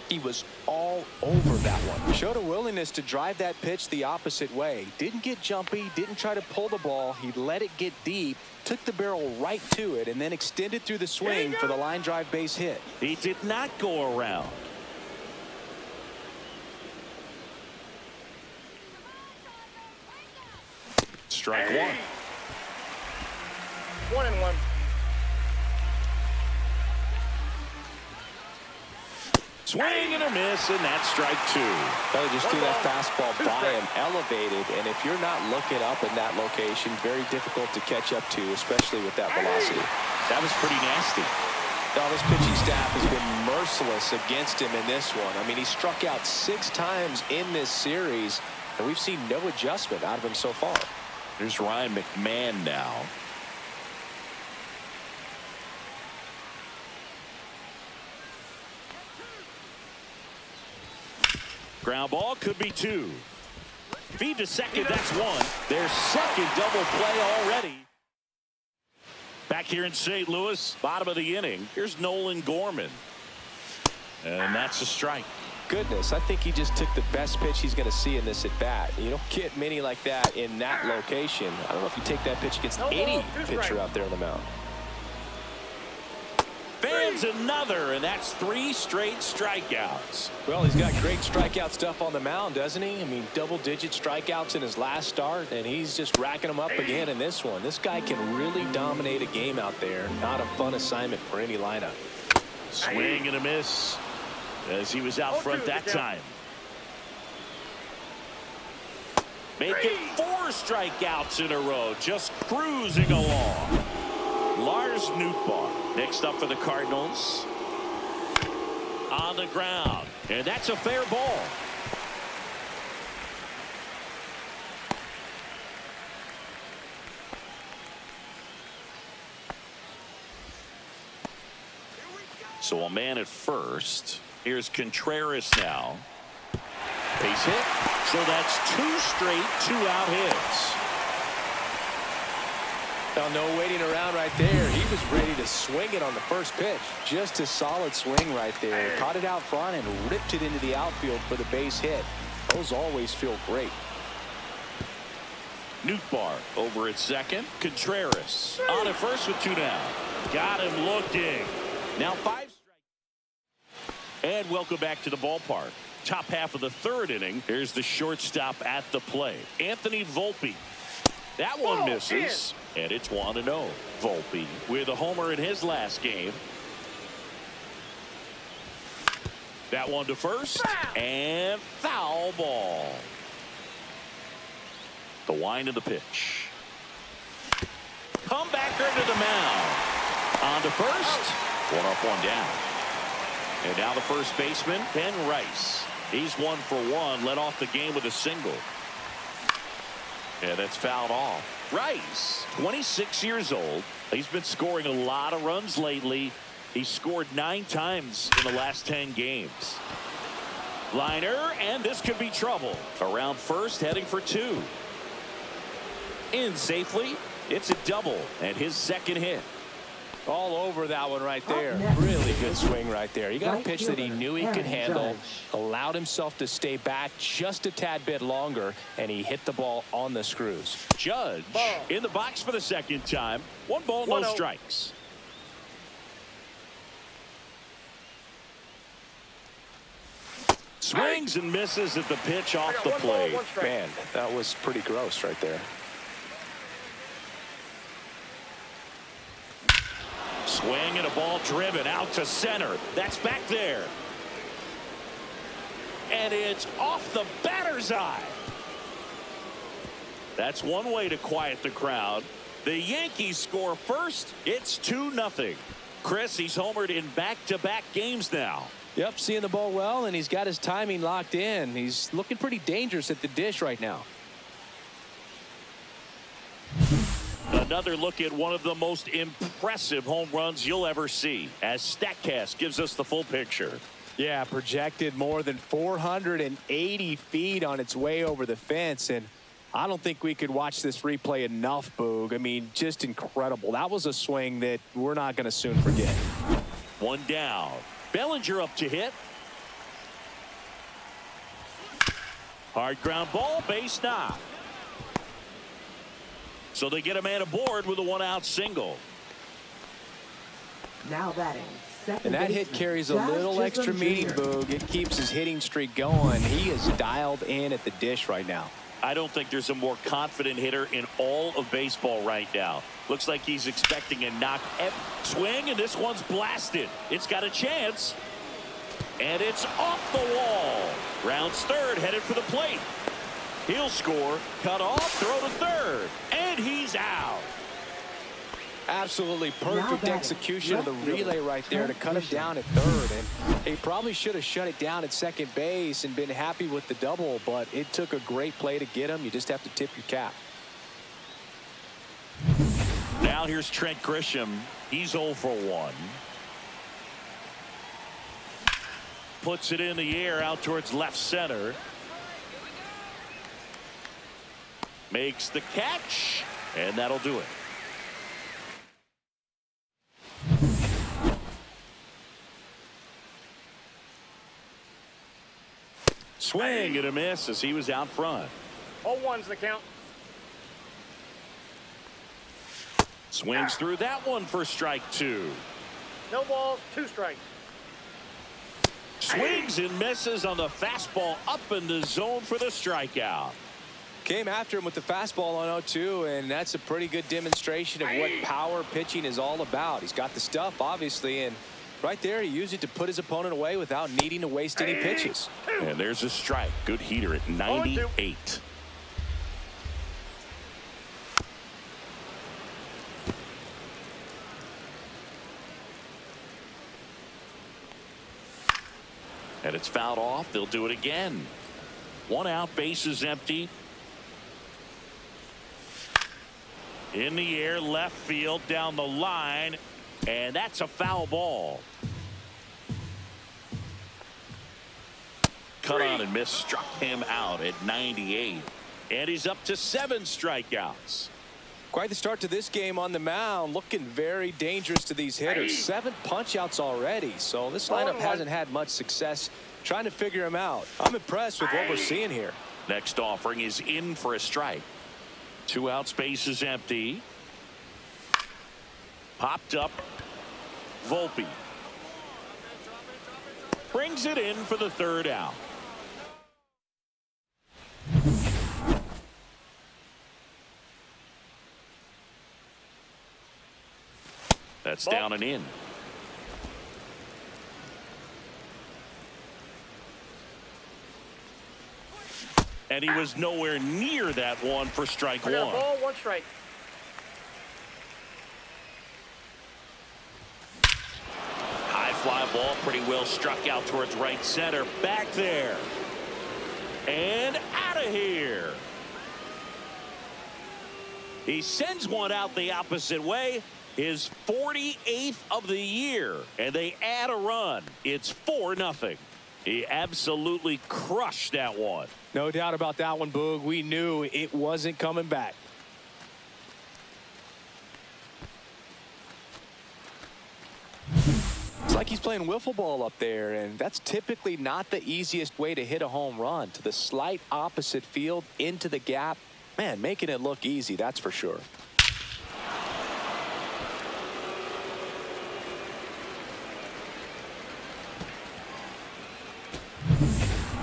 He was all over that one. Showed a willingness to drive that pitch the opposite way. Didn't get jumpy, didn't try to pull the ball. He let it get deep, took the barrel right to it, and then extended through the swing for the line drive base hit. He did not go around. Strike one. 1-1. Swing and a miss, and that's strike 2. They just threw that fastball by him, elevated, and if you're not looking up in that location, very difficult to catch up to, especially with that velocity. That was pretty nasty. Now, this pitching staff has been merciless against him in this one. I mean, he struck out 6 times in this series, and we've seen no adjustment out of him so far. Here's Ryan McMahon now. Ground ball could be 2. Feed to second, that's 1. Their second double play already. Back here in St. Louis, bottom of the inning. Here's Nolan Gorman. And that's a strike. Goodness, I think he just took the best pitch he's going to see in this at bat. You don't get many like that in that location. I don't know if you take that pitch against any pitcher out there on the mound. Fans another, and that's 3 straight strikeouts. Well, he's got great strikeout stuff on the mound, doesn't he? I mean, double-digit strikeouts in his last start, and he's just racking them up again in this one. This guy can really dominate a game out there. Not a fun assignment for any lineup. Swing and a miss as he was out front that time. Making 4 strikeouts in a row, just cruising along. Lars Nootbaar next up for the Cardinals. On the ground, and that's a fair ball. So a man at first. Here's Contreras now. Base hit. So that's 2 straight 2-out hits. Now, no waiting around right there. He was ready to swing it on the first pitch. Just a solid swing right there. Caught it out front and ripped it into the outfield for the base hit. Those always feel great. Nootbaar over at second. Contreras on at first with 2 down. Got him looking. Now 5 strikes. And welcome back to the ballpark. Top half of the 3rd inning. Here's the shortstop at the plate. Anthony Volpe. That one misses. And it's 1-0. Volpe with a homer in his last game. That one to first. And foul ball. The wind of the pitch. Comebacker to the mound. On to first. 1 up, 1 down. And now the first baseman, Ben Rice. He's 1 for 1. Led off the game with a single. And that's fouled off. Rice, 26 years old. He's been scoring a lot of runs lately. He's scored 9 times in the last 10 games. Liner, and this could be trouble. Around first, heading for 2. In safely. It's a double, and his second hit. All over that one right there. Really good swing right there. He got a pitch that he knew he could handle, allowed himself to stay back just a tad bit longer, and he hit the ball on the screws. Judge in the box for the second time. 1 ball, no strikes. Swings and misses at the pitch off the plate. Man, that was pretty gross right there. Swing and a ball driven out to center. That's back there. And it's off the batter's eye. That's one way to quiet the crowd. The Yankees score first. It's 2-0. Chris, he's homered in back-to-back games now. Yep, seeing the ball well, and he's got his timing locked in. He's looking pretty dangerous at the dish right now. Another look at one of the most impressive home runs you'll ever see, as StatCast gives us the full picture. Yeah, projected more than 480 feet on its way over the fence, and I don't think we could watch this replay enough, Boog. I mean, just incredible. That was a swing that we're not going to soon forget. 1 down. Bellinger up to hit. Hard ground ball, base knock. So they get a man aboard with a 1-out single. Now batting. And that hit carries a little extra meaning, Boog. It keeps his hitting streak going. He is dialed in at the dish right now. I don't think there's a more confident hitter in all of baseball right now. Looks like he's expecting a knock. Swing, and this one's blasted. It's got a chance. And it's off the wall. Rounds third, headed for the plate. He'll score, cut off, throw to third, and he's out. Absolutely perfect execution of the relay right there to cut him down at third. And he probably should have shut it down at second base and been happy with the double, but it took a great play to get him. You just have to tip your cap. Now here's Trent Grisham. He's 0 for 1. Puts it in the air out towards left center. Makes the catch, and that'll do it. Swing and a miss as he was out front. 0-1's the count. Swings through that one for strike 2. No balls, 2 strikes. Swings and misses on the fastball up in the zone for the strikeout. Came after him with the fastball on 0-2, and that's a pretty good demonstration of what power pitching is all about. He's got the stuff, obviously, and Right there, he used it to put his opponent away without needing to waste any pitches. And there's a strike. Good heater at 98. And it's fouled off. They'll do it again. 1 out, bases empty. In the air, left field, down the line. And that's a foul ball. Cut on and miss, struck him out at 98. And he's up to 7 strikeouts. Quite the start to this game on the mound. Looking very dangerous to these hitters. 7 punch-outs already. So this lineup hasn't had much success trying to figure him out. I'm impressed with what we're seeing here. Next offering is in for a strike. 2 outs, bases empty. Popped up. Volpe brings it in for the 3rd out. That's down and in. And he was nowhere near that one for strike 1. Ball, 1 strike. High fly ball, pretty well struck out towards right center. Back there. And out of here. He sends one out the opposite way. His 48th of the year. And they add a run. It's 4-0. He absolutely crushed that one. No doubt about that one, Boog. We knew it wasn't coming back. It's like he's playing wiffle ball up there, and that's typically not the easiest way to hit a home run. To the slight opposite field, into the gap. Man, making it look easy, that's for sure.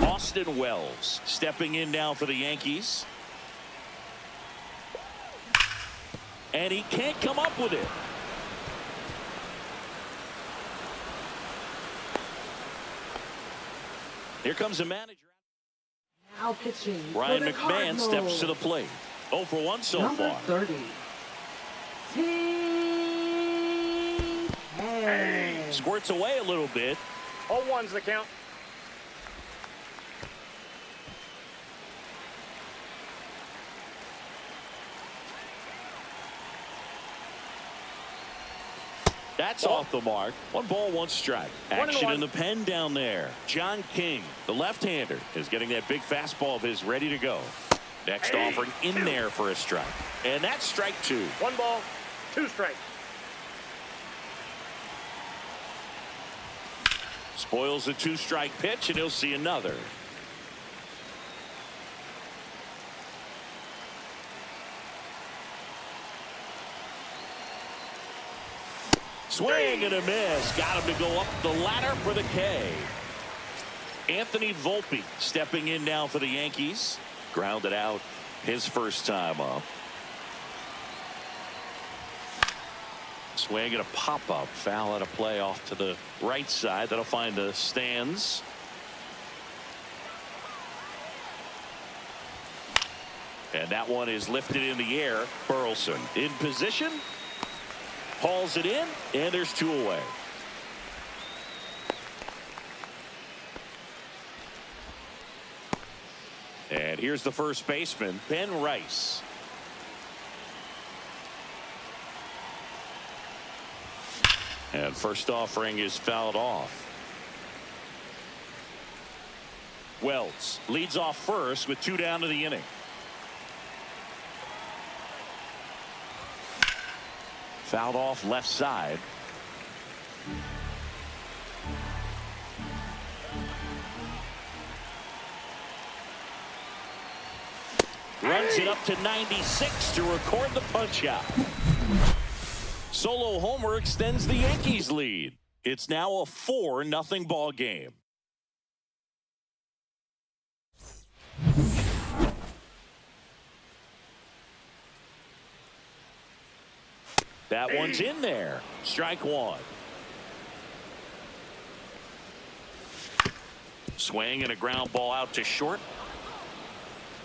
Austin Wells stepping in now for the Yankees. And he can't come up with it. Here comes the manager. Now pitching. Ryan for the McMahon Cardinals. steps to the plate. 0 for 1 so Number far. 30. T. Squirts away a little bit. 0-1's the count. That's off the mark. 1 ball, 1 strike. Action 1-1. in the pen down there. John King, the left-hander, is getting that big fastball of his ready to go. Next offering in there for a strike. And that's strike 2. 1 ball, 2 strikes. Spoils the 2-strike pitch, and he'll see another. Swing and a miss. Got him to go up the ladder for the K. Anthony Volpe stepping in now for the Yankees. Grounded out his first time up. Swing and a pop-up. Foul out of play off to the right side. That'll find the stands. And that one is lifted in the air. Burleson in position. Hauls it in, and there's 2 away. And here's the first baseman, Ben Rice. And first offering is fouled off. Wells leads off first with 2 down to the inning. Fouled off left side. Runs it up to 96 to record the punch out. Solo homer extends the Yankees lead. It's now a 4-0 ball game. That one's in there. Strike 1. Swing and a ground ball out to short.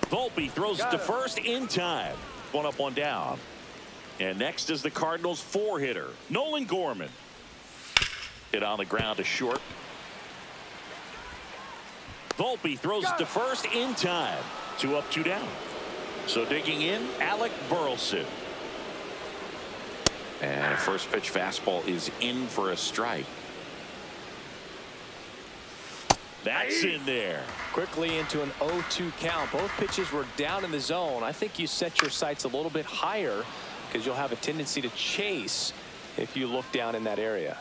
Volpe throws it to first in time. One up, one down. And next is the Cardinals 4-hitter, Nolan Gorman. Hit on the ground to short. Volpe throws it to first in time. 2 up, 2 down. So digging in, Alec Burleson. And a first pitch fastball is in for a strike. That's in there. Quickly into an 0-2 count. Both pitches were down in the zone. I think you set your sights a little bit higher because you'll have a tendency to chase if you look down in that area.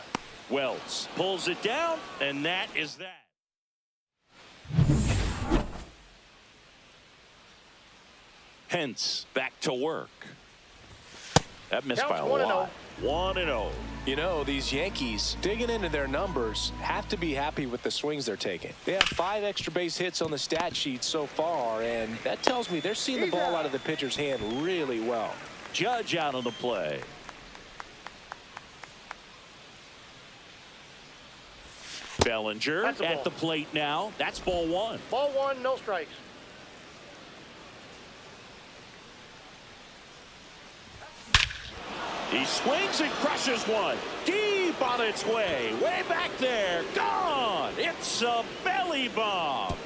Wells pulls it down, and that is that. Hence back to work. That missed by a lot. 1-0. You know, these Yankees digging into their numbers have to be happy with the swings they're taking. They have 5 extra base hits on the stat sheet so far, and that tells me they're seeing the ball out of the pitcher's hand really well. Judge out on the play. Bellinger at the plate now. That's ball 1. Ball 1, no strikes. He swings and crushes one. Deep on its way. Way back there. Gone. It's a belly bomb.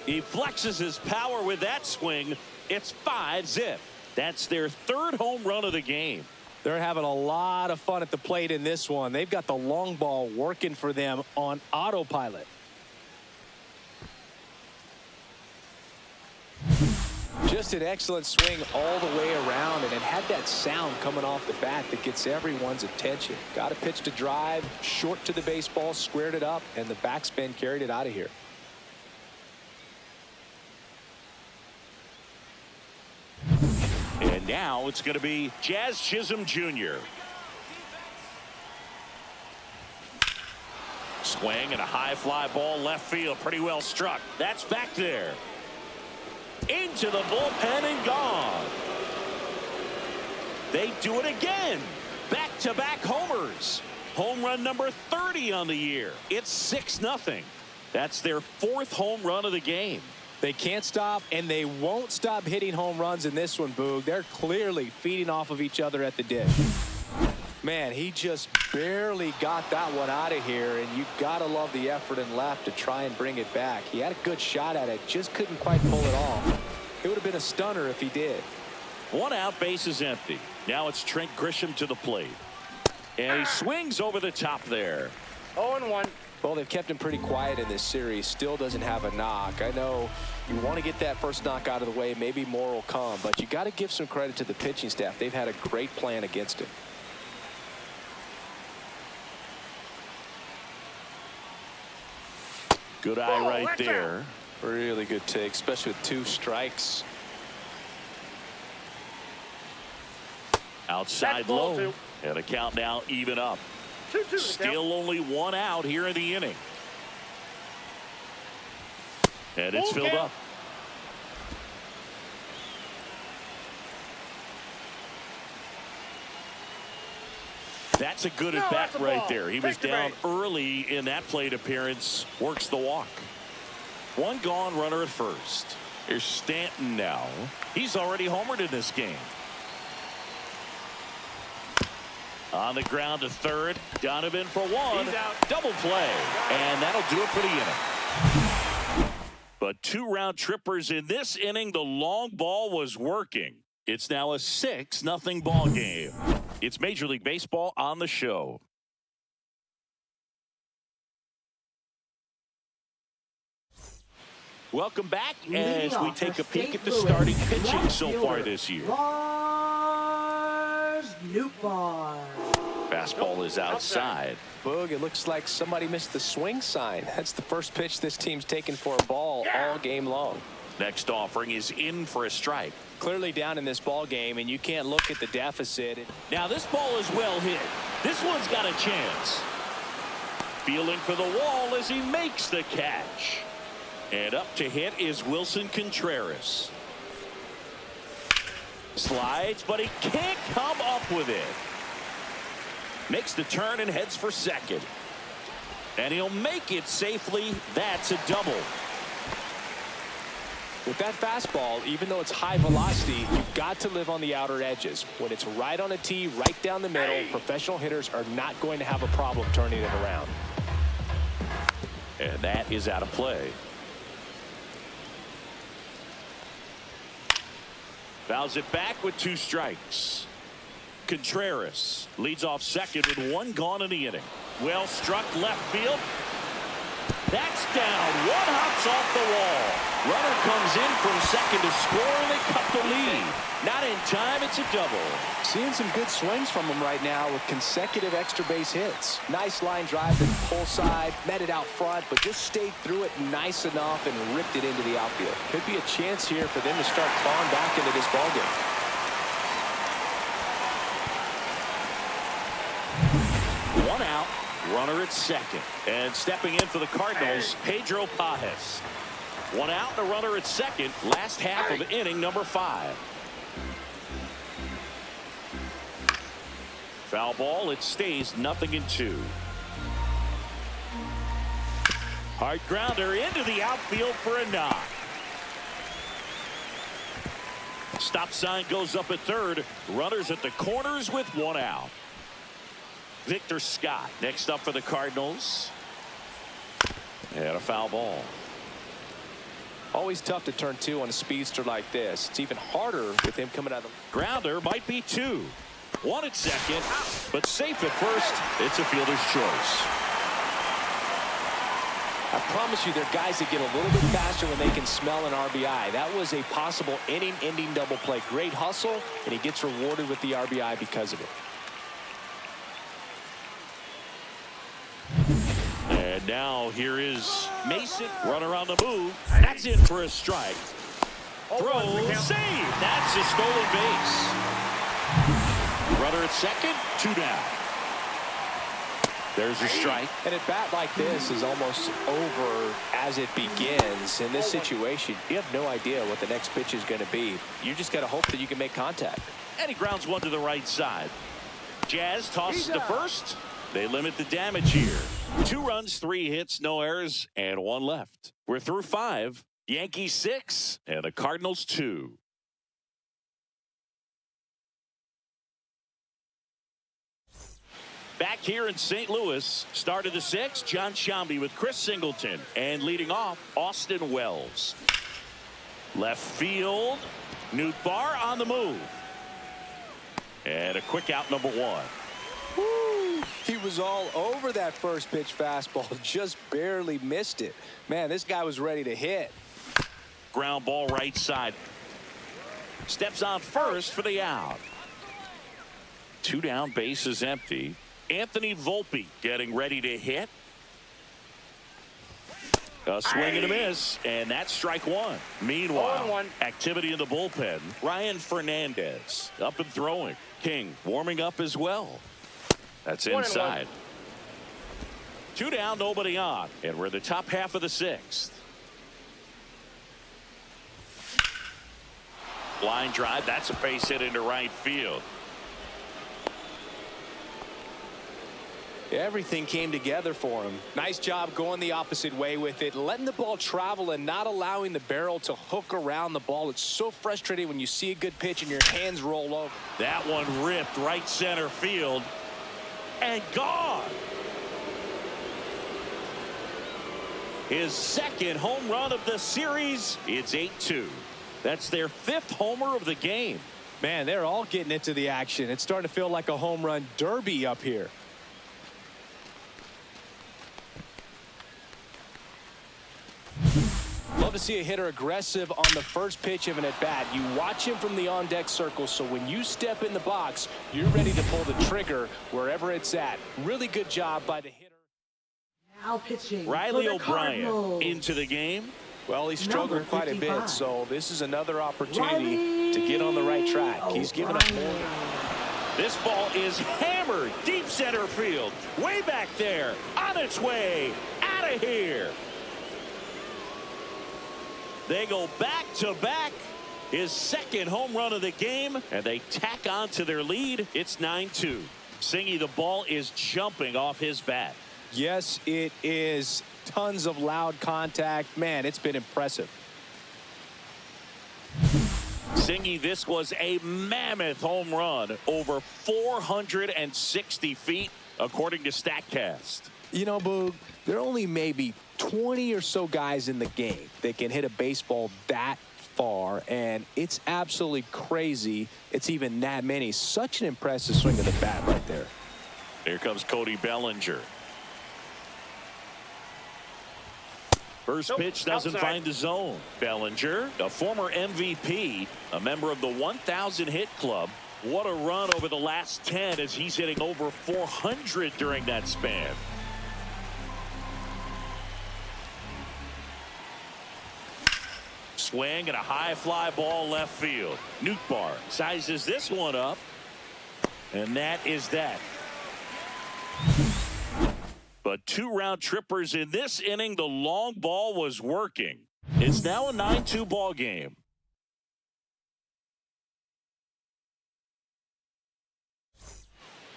He flexes his power with that swing. It's 5-zip. That's their 3rd home run of the game. They're having a lot of fun at the plate in this one. They've got the long ball working for them on autopilot. Just an excellent swing all the way around, and it had that sound coming off the bat that gets everyone's attention. Got a pitch to drive, short to the baseball, squared it up, and the backspin carried it out of here. And now it's going to be Jazz Chisholm Jr. Swing and a high fly ball left field. Pretty well struck. That's back there. Into the bullpen and gone. They do it again. Back-to-back homers. Home run number 30 on the year. It's 6-0. That's their 4th home run of the game. They can't stop, and they won't stop hitting home runs in this one, Boog. They're clearly feeding off of each other at the dish. Man, he just barely got that one out of here, and you gotta love the effort in left to try and bring it back. He had a good shot at it, just couldn't quite pull it off. It would have been a stunner if he did. 1 out, base is empty. Now it's Trent Grisham to the plate. And he swings over the top there. 0-1. Well, they've kept him pretty quiet in this series. Still doesn't have a knock. I know you want to get that first knock out of the way. Maybe more will come, but you got to give some credit to the pitching staff. They've had a great plan against it. Good eye right there. Really good take, especially with 2 strikes. Outside low. And a count now even up. 2-2. Still only 1 out here in the inning. And it's filled up. That's a good at bat right there. He was down early in that plate appearance. Works the walk. 1 gone, runner at first. Here's Stanton now. He's already homered in this game. On the ground to third. Donovan for 1. He's out. Double play. And that'll do it for the inning. But 2 round trippers in this inning. The long ball was working. It's now a 6-0 ball game. It's Major League Baseball on the show. Welcome back as we take a peek at the starting pitching so far this year. Fastball is outside. Boog, it looks like somebody missed the swing sign. That's the first pitch this team's taken for a ball all game long. Next offering is in for a strike. Clearly down in this ball game, and you can't look at the deficit. Now this ball is well hit. This one's got a chance. Feeling for the wall as he makes the catch. And up to hit is Wilson Contreras. Slides, but he can't come up with it. Makes the turn and heads for second. And he'll make it safely. That's a double. With that fastball, even though it's high velocity, you've got to live on the outer edges. When it's right on a tee, right down the middle, professional hitters are not going to have a problem turning it around. And that is out of play. Fouls it back with 2 strikes. Contreras leads off second with 1 gone in the inning. Well struck left field. That's down. 1 hops off the wall. Runner comes in from second to score, and they cut the lead. Not in time. It's a double. Seeing some good swings from him right now with consecutive extra base hits. Nice line drive to the pull side, met it out front, but just stayed through it nice enough and ripped it into the outfield. Could be a chance here for them to start clawing back into this ballgame. One out. Runner at second. And stepping in for the Cardinals, Pedro Pajes. 1 out and a runner at second. Last half of inning number 5. Foul ball. It stays 0-2. Hard grounder into the outfield for a knock. Stop sign goes up at third. Runners at the corners with 1 out. Victor Scott next up for the Cardinals. And a foul ball. Always tough to turn 2 on a speedster like this. It's even harder with him coming out of the grounder. Might be 2. 1 at second, but safe at first. It's a fielder's choice. I promise you, there are guys that get a little bit faster when they can smell an RBI. That was a possible inning-ending double play. Great hustle, and he gets rewarded with the RBI because of it. And now here is Mason. Runner on the move. That's in for a strike. Throw, save. That's a stolen base. Runner at second, 2 down. There's a strike. And a bat like this is almost over as it begins. In this situation, you have no idea what the next pitch is going to be. You just got to hope that you can make contact. And he grounds 1 to the right side. Jazz tosses to first. They limit the damage here. 2 runs, 3 hits, no errors, and 1 left. We're through 5. Yankees 6 and the Cardinals 2. Back here in St. Louis, start of the 6th, John Shambi with Chris Singleton. And leading off, Austin Wells. Left field, Newt Barr on the move. And a quick out, number 1. Woo! He was all over that first pitch fastball, just barely missed it. Man, this guy was ready to hit. Ground ball right side. Steps on first for the out. 2 down, base is empty. Anthony Volpe getting ready to hit. A swing and a miss, and that's strike 1. Meanwhile, activity in the bullpen. Ryan Fernandez up and throwing. King warming up as well. That's inside. 2 down, nobody on, and we're in the top half of the 6th. Line drive, that's a base hit into right field. Everything came together for him. Nice job going the opposite way with it, letting the ball travel and not allowing the barrel to hook around the ball. It's so frustrating when you see a good pitch and your hands roll over. That one ripped right center field and gone. His 2nd home run of the series. It's 8-2. That's their 5th homer of the game. Man, they're all getting into the action. It's starting to feel like a home run derby up here. Love to see a hitter aggressive on the first pitch of an at-bat. You watch him from the on-deck circle, so when you step in the box, you're ready to pull the trigger wherever it's at. Really good job by the hitter. Now pitching Riley for the O'Brien Cardinals. into the game. Well, he's struggled quite a bit, so this is another opportunity to get on the right track. He's given up more. This ball is hammered deep center field. Way back there. On its way. Out of here. They go back to back. His 2nd home run of the game, and they tack on to their lead. It's 9-2. Singy, the ball is jumping off his bat. Yes, it is. Tons of loud contact. Man, it's been impressive. Singy, this was a mammoth home run, over 460 feet, according to StatCast. You know, Boog, there are only maybe 20 or so guys in the game that can hit a baseball that far, and it's absolutely crazy it's even that many. Such an impressive swing of the bat right there. Here comes Cody Bellinger. First pitch doesn't find the zone. Bellinger, a former MVP, a member of the 1,000 hit club. What a run over the last 10 as he's hitting over 400 during that span. Swing and a high fly ball left field. Nootbaar sizes this one up, and that is that. But 2 round trippers in this inning. The long ball was working. It's now a 9-2 ball game.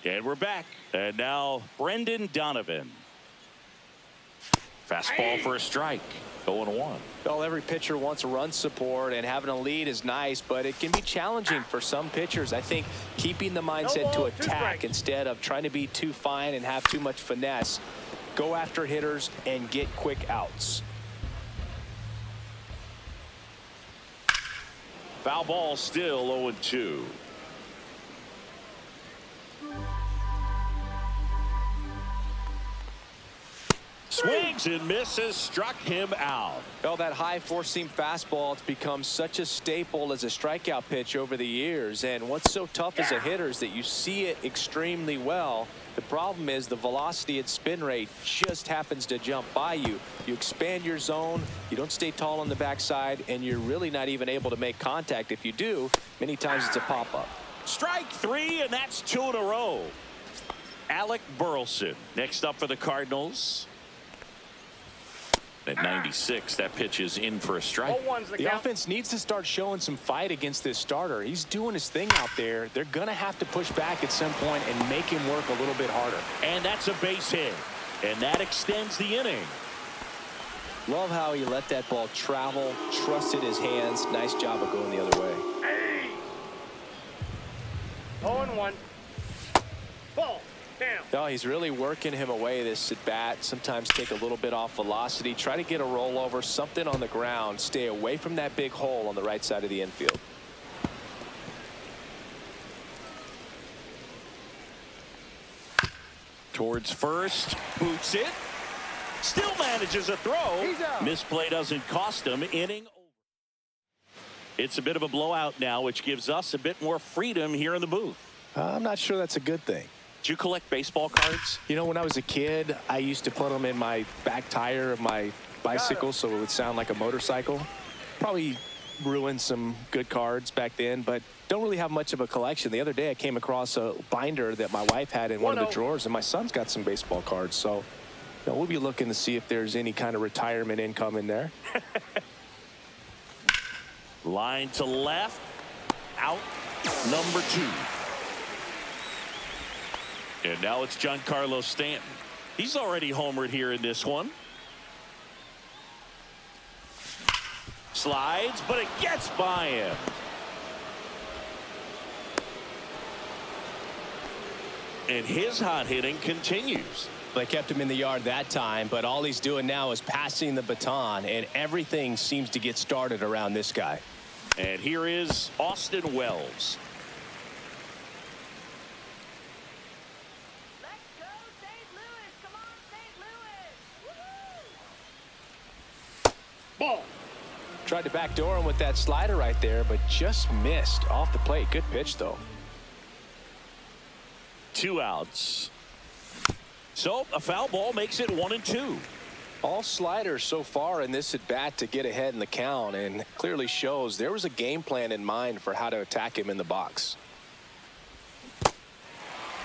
And we're back. And now Brendan Donovan. Fastball for a strike. 0-1. Well, every pitcher wants a run support, and having a lead is nice, but it can be challenging for some pitchers. I think keeping the mindset to attack instead of trying to be too fine and have too much finesse. Go after hitters and get quick outs. Foul ball, still 0-2. Swings and misses, struck him out. Well, that high four-seam fastball has become such a staple as a strikeout pitch over the years. And what's so tough as a hitter is that you see it extremely well. The problem is the velocity and spin rate just happens to jump by you. You expand your zone, you don't stay tall on the backside, and you're really not even able to make contact. If you do, many times it's a pop-up. Strike 3, and that's 2 in a row. Alec Burleson next up for the Cardinals. At 96, that pitch is in for a strike. The offense needs to start showing some fight against this starter. He's doing his thing out there. They're going to have to push back at some point and make him work a little bit harder. And that's a base hit. And that extends the inning. Love how he let that ball travel, trusted his hands. Nice job of going the other way. 0-1. Ball. Down. No, he's really working him away this at bat. Sometimes take a little bit off velocity. Try to get a rollover, something on the ground. Stay away from that big hole on the right side of the infield. Towards first, boots it. Still manages a throw. Misplay doesn't cost him. Inning over. It's a bit of a blowout now, which gives us a bit more freedom here in the booth. I'm not sure that's a good thing. Do you collect baseball cards? You know, when I was a kid, I used to put them in my back tire of my bicycle so it would sound like a motorcycle. Probably ruined some good cards back then, but don't really have much of a collection. The other day I came across a binder that my wife had in one of the drawers, and my son's got some baseball cards. So you know, we'll be looking to see if there's any kind of retirement income in there. Line to left. Out number 2. And now it's Giancarlo Stanton. He's already homered here in this one. Slides, but it gets by him. And his hot hitting continues. They kept him in the yard that time, but all he's doing now is passing the baton, and everything seems to get started around this guy. And here is Austin Wells. Ball. Tried to backdoor him with that slider right there, but just missed off the plate. Good pitch, though. 2 outs. So a foul ball makes it 1-2. All sliders so far in this at bat to get ahead in the count, and clearly shows there was a game plan in mind for how to attack him in the box.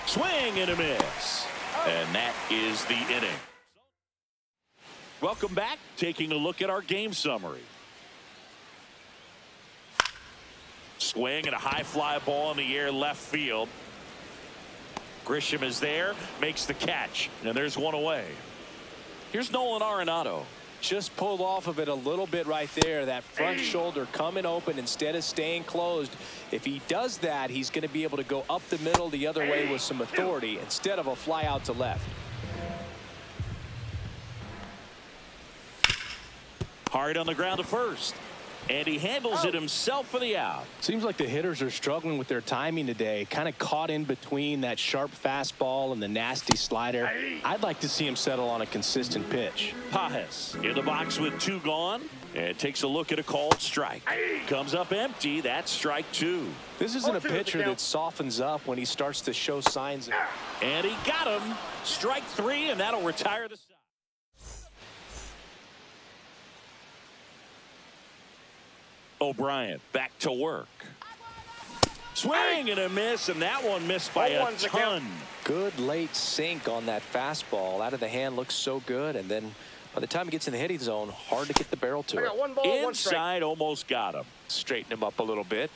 Swing and a miss. And that is the inning. Welcome back. Taking a look at our game summary. Swing and a high fly ball in the air left field. Grisham is there, makes the catch, and there's one away. Here's Nolan Arenado. Just pulled off of it a little bit right there. That front shoulder coming open instead of staying closed. If he does that, he's going to be able to go up the middle the other way with some authority instead of a fly out to left. Hard on the ground to first. And he handles it himself for the out. Seems like the hitters are struggling with their timing today. Kind of caught in between that sharp fastball and the nasty slider. I'd like to see him settle on a consistent pitch. Pajes in the box with 2 gone. And takes a look at a called strike. Comes up empty. That's strike 2. This isn't a pitcher that softens up when he starts to show signs. And he got him. Strike 3, and that'll retire the side. O'Brien back to work. Swing and a miss, and that one missed by a ton. Good late sink on that fastball. Out of the hand looks so good, and then by the time he gets in the hitting zone, hard to get the barrel to it. One ball, inside, almost got him. Straighten him up a little bit.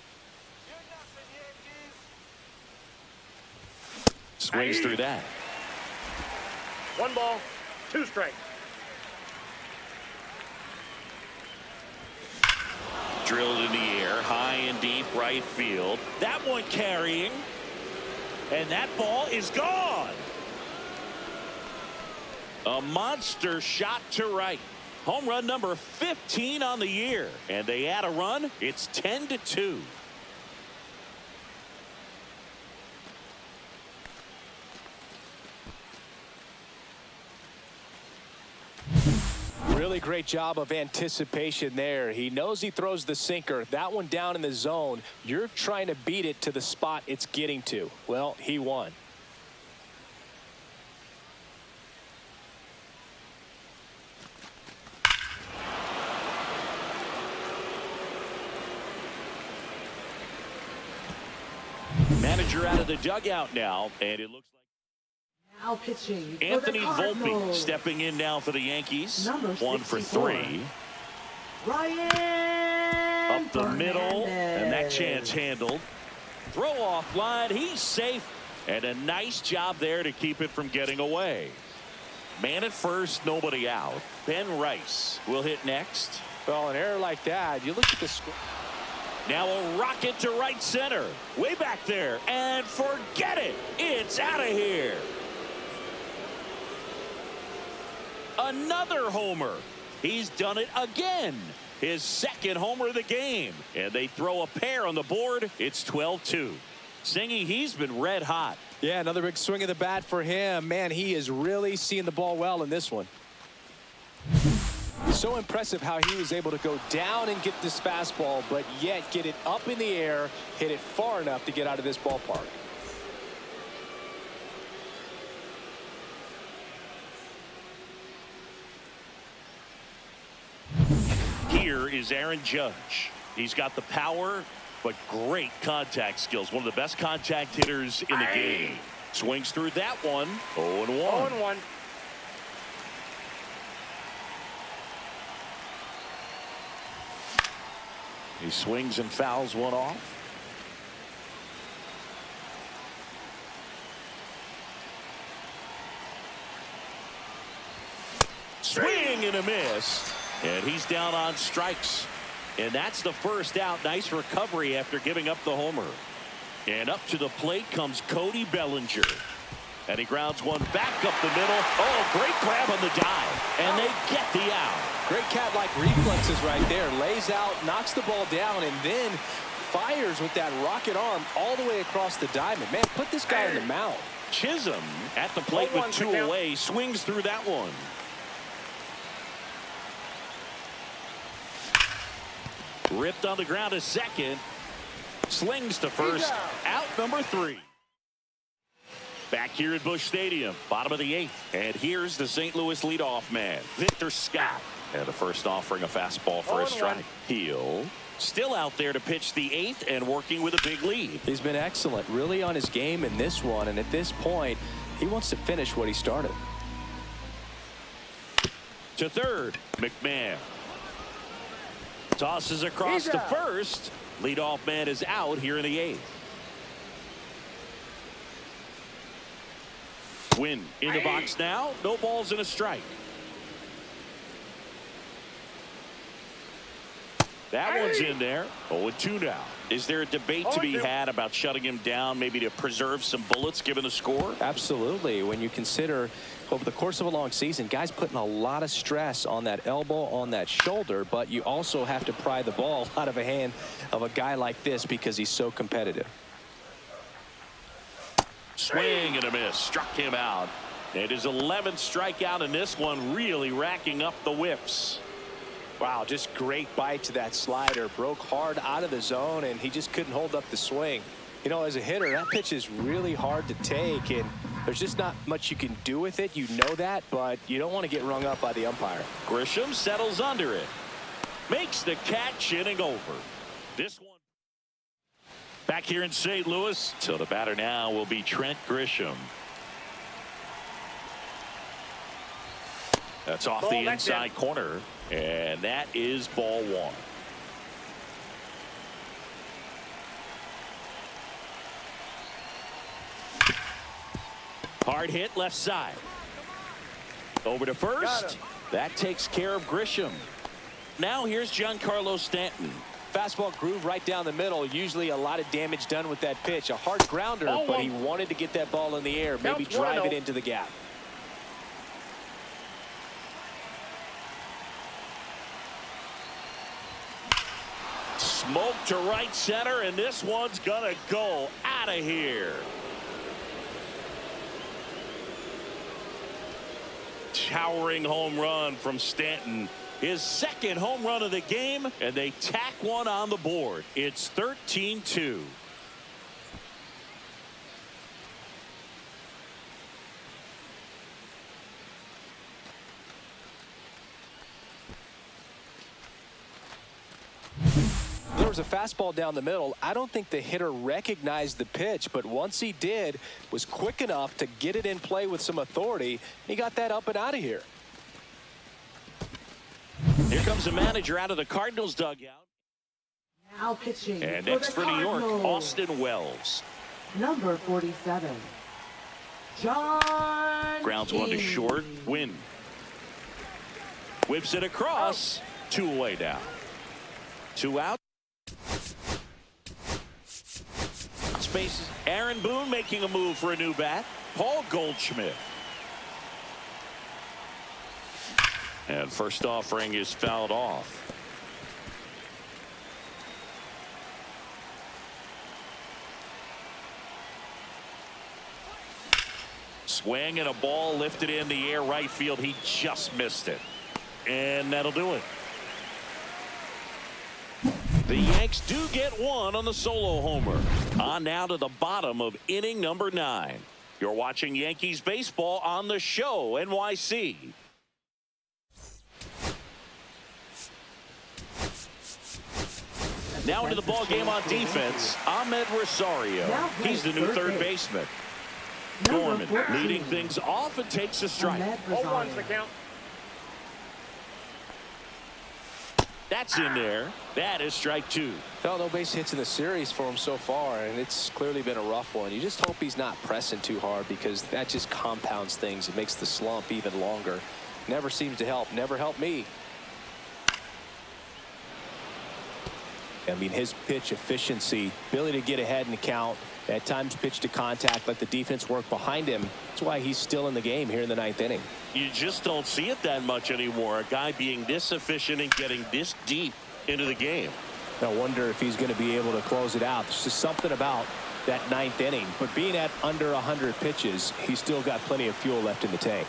Swings through that. 1 ball, 2 strikes. Drilled in the air, high and deep right field. That one carrying. And that ball is gone. A monster shot to right. Home run number 15 on the year. And they add a run. It's 10-2. Really great job of anticipation there. He knows he throws the sinker. That one down in the zone. You're trying to beat it to the spot it's getting to. Well, he won. Manager out of the dugout now, and it looks like Now pitching. Anthony for the Volpe Cardinals. stepping in now for the Yankees. Number 1 for 64. 3. Ryan Up the middle, and that Fernandez. chance handled. Throw off line, he's safe, and a nice job there to keep it from getting away. Man at first, nobody out. Ben Rice will hit next. Well, an error like that, you look at the score. Now a rocket to right center, way back there, and forget it, it's out of here. Another homer. He's done it again. His 2nd homer of the game. And they throw a pair on the board. It's 12-2. Singy, he's been red hot. Yeah, another big swing of the bat for him. Man, he is really seeing the ball well in this one. So impressive how he was able to go down and get this fastball, but yet get it up in the air, hit it far enough to get out of this ballpark. Here is Aaron Judge. He's got the power, but great contact skills. One of the best contact hitters in the game. Swings through that one. 0-1. 0-1. He swings and fouls one off. Swing and a miss. And he's down on strikes. And that's the first out. Nice recovery after giving up the homer. And up to the plate comes Cody Bellinger. And he grounds one back up the middle. Oh, great grab on the dive. And they get the out. Great cat-like reflexes right there. Lays out, knocks the ball down, and then fires with that rocket arm all the way across the diamond. Man, put this guy in the mound. Chisholm at the plate with 2 away. Swings through that one. Ripped on the ground to second. Slings to first. Out number 3. Back here at Busch Stadium, bottom of the 8th. And here's the St. Louis leadoff man, Victor Scott. And the first offering a fastball for a strike. Heel. Still out there to pitch the 8th and working with a big lead. He's been excellent, really on his game in this one. And at this point, he wants to finish what he started. To third, McMahon. Tosses across to first. Leadoff man is out here in the 8th. Win in the box now. No balls and a strike. That one's in there. 0-2 now. Is there a debate to be had about shutting him down, maybe to preserve some bullets given the score? Absolutely. When you consider over the course of a long season, guys putting a lot of stress on that elbow, on that shoulder, but you also have to pry the ball out of a hand of a guy like this because he's so competitive. Swing and a miss. Struck him out. It is 11th strikeout in this one, really racking up the whiffs. Wow, just great bite to that slider. Broke hard out of the zone, and he just couldn't hold up the swing. You know, as a hitter, that pitch is really hard to take, and there's just not much you can do with it. You know that, but you don't want to get rung up by the umpire. Grisham settles under it. Makes the catch, inning over. This one back here in St. Louis. So the batter now will be Trent Grisham. That's off the inside corner, and that is ball one. Hard hit left side. Over to first. That takes care of Grisham. Now here's Giancarlo Stanton. Fastball groove right down the middle. Usually a lot of damage done with that pitch. A hard grounder, but he wanted to get that ball in the air, maybe drive it into the gap. Smoke to right center, and this one's gonna go out of here. Towering home run from Stanton. His second home run of the game, and they tack one on the board. It's 13-2. There was a fastball down the middle. I don't think the hitter recognized the pitch, but once he did, was quick enough to get it in play with some authority. He got that up and out of here. Here comes the manager out of the Cardinals dugout. Now pitching. And next for New York, Austin Wells. Number 47. John. Grounds one to short. Win. Whips it across. 2 away now. 2 out. Spaces. Aaron Boone making a move for a new bat. Paul Goldschmidt. And first offering is fouled off. Swing and a ball lifted in the air right field. He just missed it. And that'll do it. The Yanks do get one on the solo homer. On now to the bottom of inning number 9. You're watching Yankees baseball on the show, NYC. Now into the ball game on defense, Ahmed Rosario. He's the new third baseman. Gorman leading things off and takes a strike. 0-1's the count. That's in there. That is strike 2. Well, no base hits in the series for him so far, and it's clearly been a rough one. You just hope he's not pressing too hard, because that just compounds things. It makes the slump even longer. Never seems to help. Never helped me. I mean, his pitch efficiency, ability to get ahead in the count, at times pitch to contact, let the defense work behind him. That's why he's still in the game here in the 9th inning. You just don't see it that much anymore. A guy being this efficient and getting this deep into the game. I wonder if he's going to be able to close it out. There's just something about that 9th inning. But being at under 100 pitches, he's still got plenty of fuel left in the tank.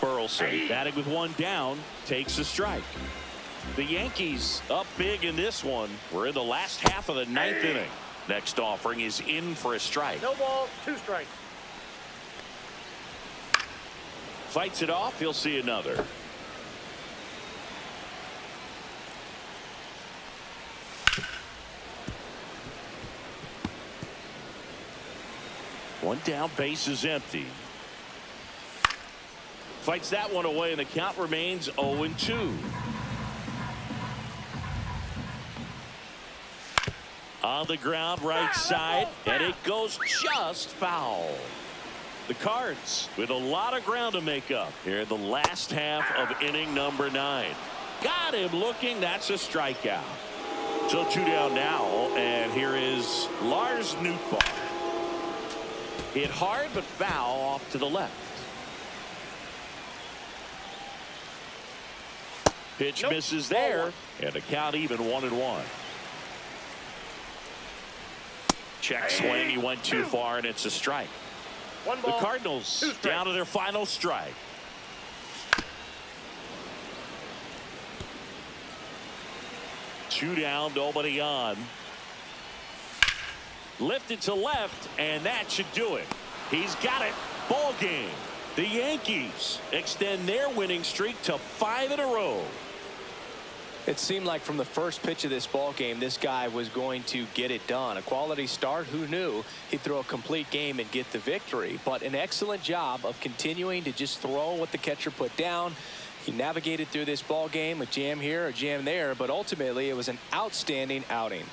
Burleson batting with one down, takes a strike. The Yankees up big in this one. We're in the last half of the 9th inning. Next offering is in for a strike. No ball, 2 strikes. Fights it off. He'll see another. One down, base is empty. Fights that one away, and the count remains 0-2. On the ground right side, and it goes just foul. The Cards with a lot of ground to make up here in the last half of inning number 9. Got him looking. That's a strikeout. So 2 down now, and here is Lars Nootbaar. Hit hard but foul off to the left. Pitch misses there, and the count even 1-1. Check swing. He went too far, and it's a strike. The Cardinals down to their final strike. Two down, nobody on. Lifted to left, and that should do it. He's got it. Ball game. The Yankees extend their winning streak to 5 in a row. It seemed like from the first pitch of this ball game, this guy was going to get it done. A quality start. Who knew he'd throw a complete game and get the victory? But an excellent job of continuing to just throw what the catcher put down. He navigated through this ball game, a jam here, a jam there, but ultimately it was an outstanding outing.